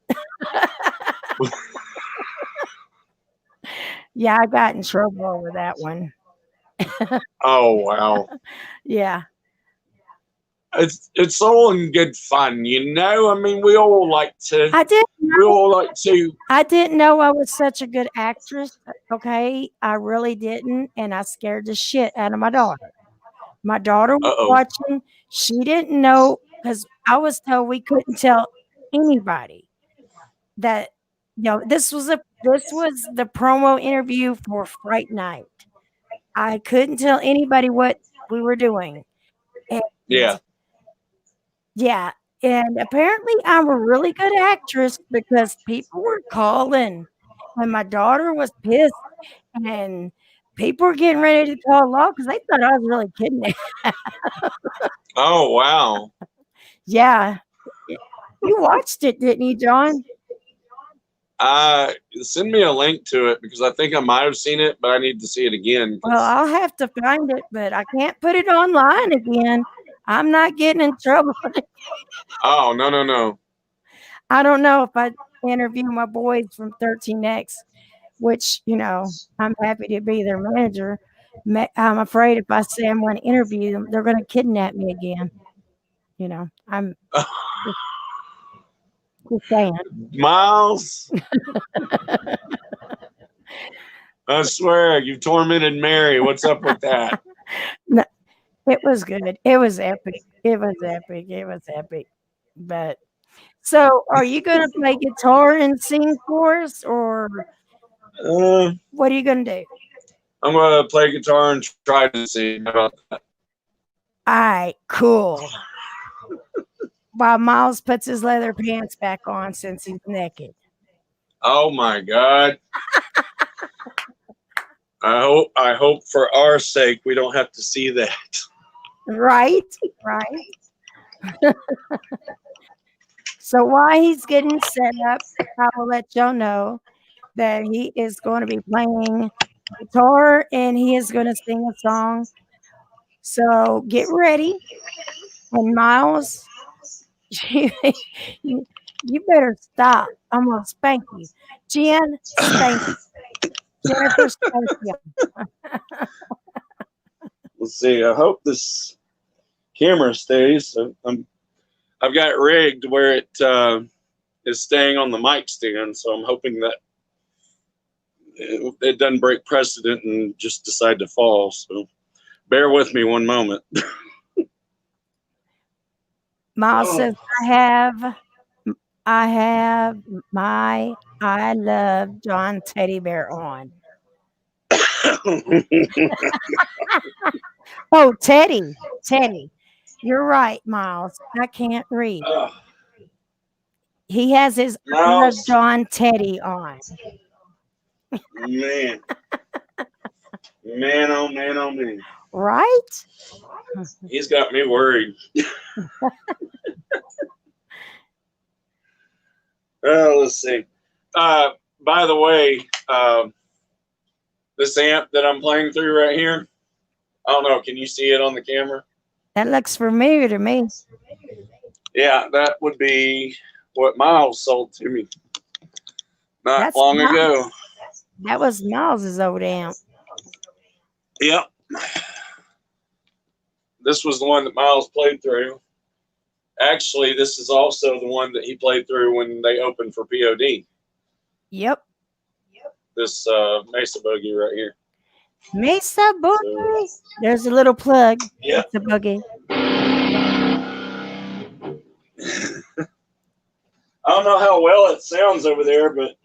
Yeah, I got in trouble over that one. Oh wow. Yeah. It's all in good fun, you know. I mean, we all like to. I didn't know I was such a good actress. Okay, I really didn't, and I scared the shit out of my daughter. My daughter was watching. She didn't know because I was told we couldn't tell anybody that. This was the promo interview for Fright Night. I couldn't tell anybody what we were doing. And yeah, and apparently I'm a really good actress because people were calling, and my daughter was pissed, and people were getting ready to call law because they thought I was really kidding. Oh wow. Yeah, you watched it, didn't you, Jon? Send me a link to it because I think I might have seen it, but I need to see it again. Well, I'll have to find it, but I can't put it online again. I'm not getting in trouble. Oh no. I don't know if I interview my boys from 13X, which, I'm happy to be their manager. I'm afraid if I say I'm going to interview them, they're going to kidnap me again. I'm just saying. Miles. I swear, you tormented Mary. What's up with that? No, it was good. It was epic. It was epic. But so, are you going to play guitar and sing for us, or what are you going to do? I'm going to play guitar and try to sing. How about that? All right, cool. while Miles puts his leather pants back on since he's naked. Oh my God. I hope for our sake we don't have to see that. Right. So while he's getting set up, I will let y'all know that he is going to be playing guitar and he is going to sing a song. So get ready. And Miles, you, you better stop. I'm going to spank you. Jen, spank you. Jennifer, spank you. Let's see. I hope this camera stays. I've got it rigged where it is staying on the mic stand, so I'm hoping that it doesn't break precedent and just decide to fall. So bear with me one moment. Miles says, I have my I Love Jon teddy bear on. Oh, Teddy. You're right, Miles. I can't read. He has his I Love Miles. Jon teddy on. Man. Man, oh man, oh man. Right? He's got me worried. Let's see. By the way, this amp that I'm playing through right here, I don't know, can you see it on the camera? That looks familiar to me. Yeah, that would be what Miles sold to me not That's long Miles. ago. That was Miles's old amp. Yep. This was the one that Miles played through. Actually, this is also the one that he played through when they opened for POD. Yep. This Mesa Boogie right here. Mesa Boogie. There's a little plug. Yep. Mesa Boogie. I don't know how well it sounds over there, but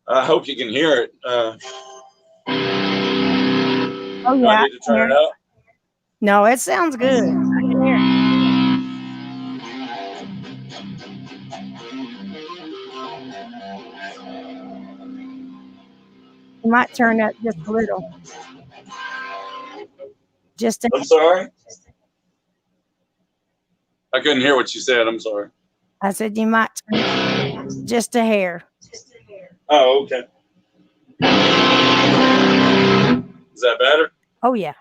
I hope you can hear it. Oh, Do yeah. I need to turn it up? No, it sounds good. I can hear it. You might turn up just a little. I'm sorry? I couldn't hear what you said. I'm sorry. I said you might turn up just a hair. Oh, okay. Is that better? Oh, yeah.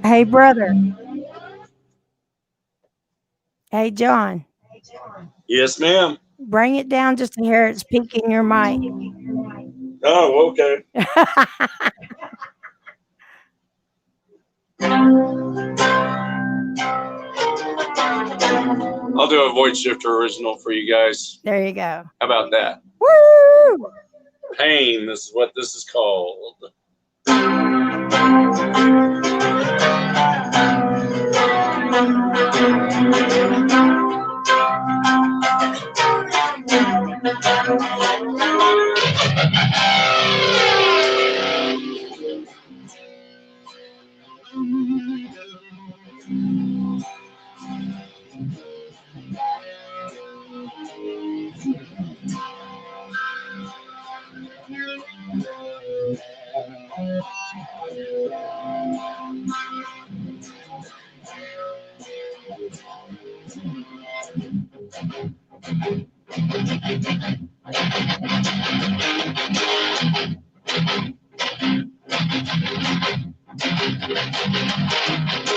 Hey, brother. Hey, Jon. Yes, ma'am. Bring it down just to hear it's peaking your mic. Oh, okay. I'll do a Voidshifter original for you guys. There you go. How about that? Woo! Pain, this is what this is called.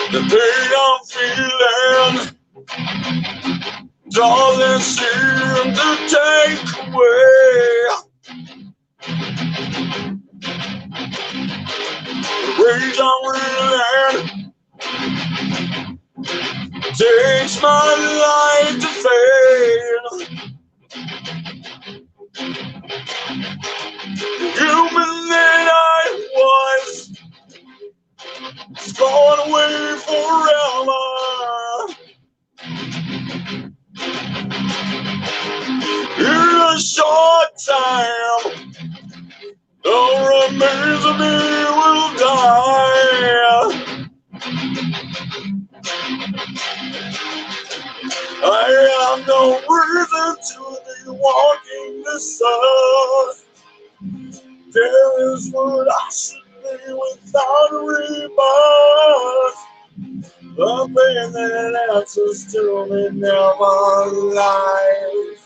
The pain I'm feeling doesn't seem to take away the rage I'm reeling. Takes my life to fade. Human that I was, it's gone away forever. In a short time, the remains of me will die. I have no reason to be walking this earth. There is what I should be without a rebirth. The pain that answers to me never lies.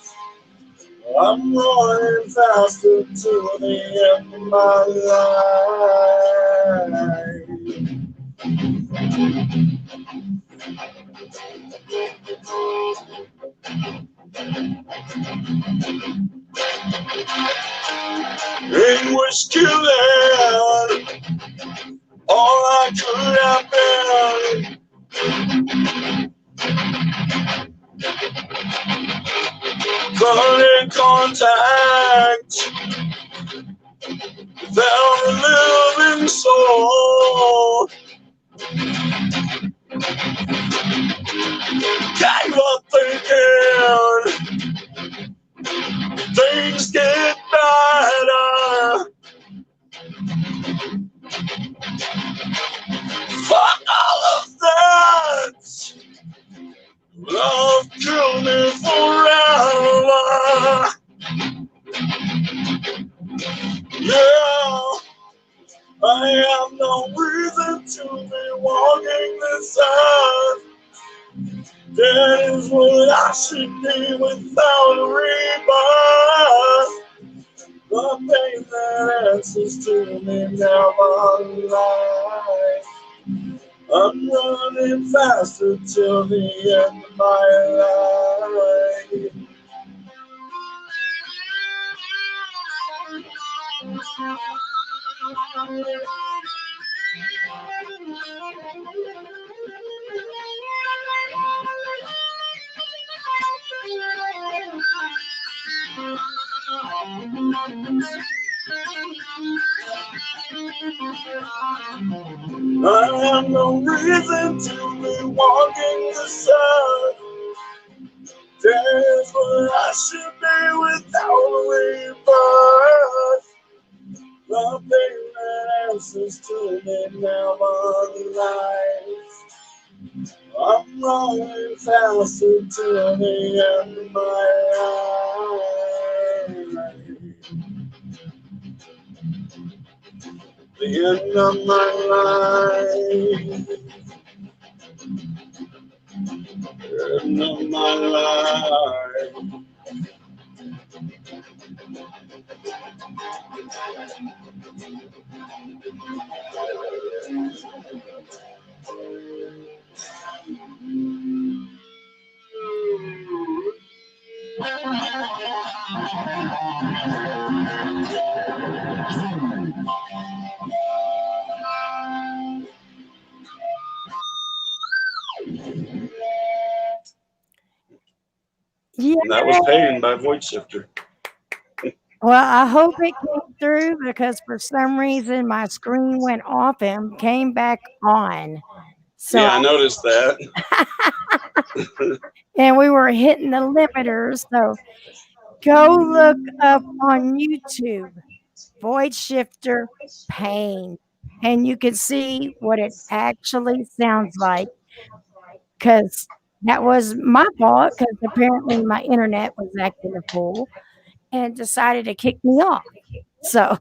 I'm running faster to the end of my life. Anguish killing all I could have been. Cut in contact without a living soul. Gave up thinking things get better. Fuck all of that. Love killed me forever. Yeah, I have no reason to be walking this earth. That is what I should be without a rebirth. The pain that answers to me never lies. I'm running faster till the end of my life. I have no reason to be walking this earth. That's what I should be without a rebirth. The thing that answers to me never lies. I'm running faster to the end of my life. The end of my life. The end of my life. Yeah. And that was Pain by Voidshifter. Well, I hope it came through because for some reason my screen went off and came back on. So Yeah, I noticed that. and we were hitting the limiters. So go look up on YouTube, Voidshifter Pain, and you can see what it actually sounds like. Because that was my fault. Because apparently my internet was acting a fool and decided to kick me off. So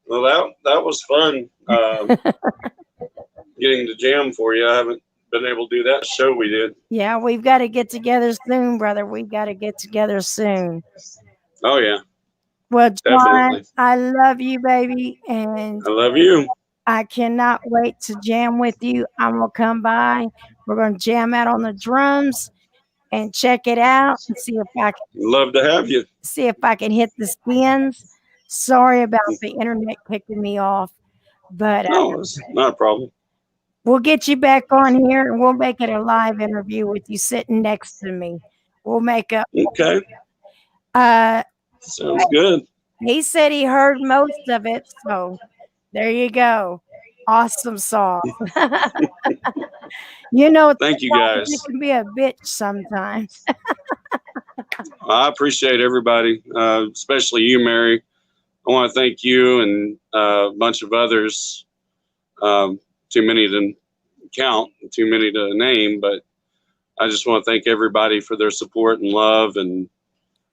Well, that was fun. Getting to jam for you. I haven't been able to do that show we did. yeah, we've got to get together soon, brother. We've got to get together soon. Oh yeah, Well, Jon, definitely. I love you, baby, and I love you. I cannot wait to jam with you. I'm gonna come by We're going to jam out on the drums and check it out and see Love to have you. if I can hit the spins. Sorry about the internet kicking me off, but No, it's not a problem. we'll get you back on here and we'll make it a live interview with you sitting next to me. We'll make up. Okay, Uh, sounds good. he said he heard most of it, so there you go. Awesome song. You know, Thank you, guys. it can be a bitch sometimes. I appreciate everybody, especially you, Mary. I want to thank you and a bunch of others. Too many to count, too many to name, but I just want to thank everybody for their support and love and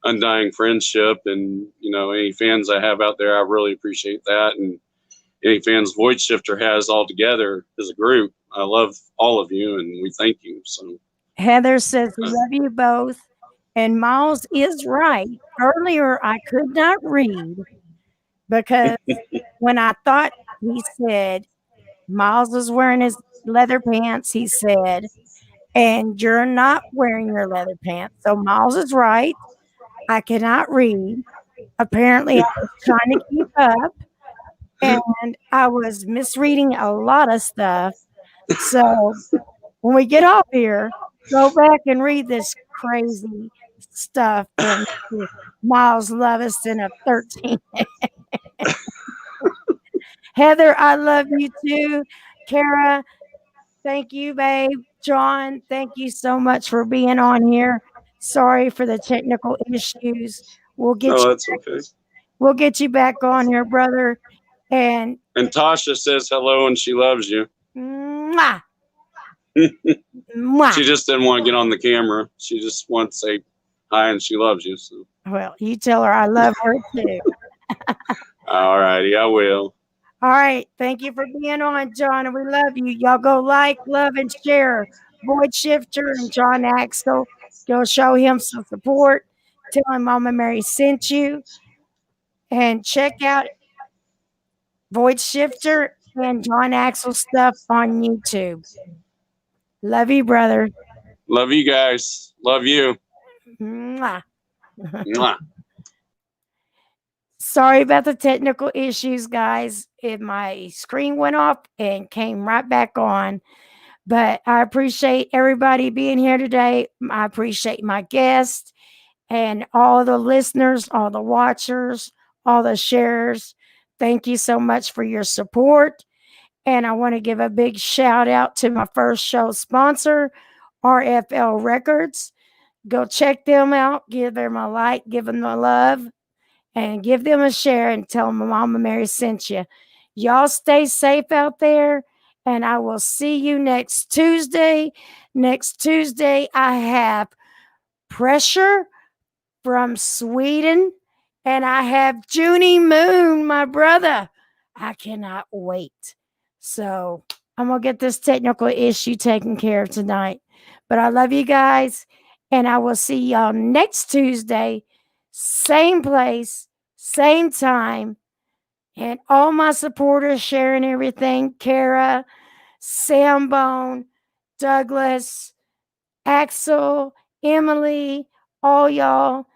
undying friendship. And, you know, any fans I have out there, I really appreciate that. And any fans Voidshifter has all together as a group, I love all of you and we thank you. So Heather says, love you both. And Miles is right. Earlier, I could not read because when I thought he said, Miles was wearing his leather pants, he said, and you're not wearing your leather pants. So Miles is right. I cannot read. Apparently, I was trying to keep up and I was misreading a lot of stuff. So when we get off here, go back and read this crazy stuff from Miles Leviston of 13. Heather, I love you too. Kara, thank you, babe. Jon, thank you so much for being on here. Sorry for the technical issues. We'll get that's okay. we'll get you back on here, brother. And Tasha says hello and she loves you. mwah, mwah. She just didn't want to get on the camera. She just wants to say hi and she loves you. So. Well, you tell her I love her too. All righty, I will. All right. Thank you for being on, Jon. And we love you. Y'all go like, love, and share Voidshifter and Jon Axel. Go show him some support. Tell him Mama Mary sent you. And check out Voidshifter and Jon Axel stuff on YouTube. Love you, brother. Love you guys. Love you. Mwah. Mwah. Sorry about the technical issues, guys. My screen went off and came right back on. But I appreciate everybody being here today. I appreciate my guests and all the listeners, all the watchers, all the sharers. Thank you so much for your support. And I want to give a big shout out to my first show sponsor, RFL Records. Go check them out. Give them a like, give them a love, and give them a share and tell them Mama Mary sent you. Y'all stay safe out there, and I will see you next Tuesday. Next Tuesday, I have Pressure from Sweden, and I have Junie Moon, my brother. I cannot wait. So I'm going to get this technical issue taken care of tonight. But I love you guys, and I will see y'all next Tuesday, same place, same time. And all my supporters sharing everything, Kara, Sambone, Douglas, Axel, Emily, all y'all,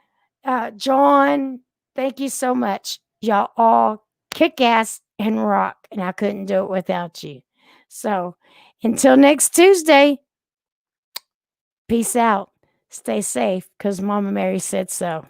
Jon, thank you so much. Y'all all kick ass and rock, and I couldn't do it without you. So until next Tuesday, peace out. Stay safe because Mama Mary said so.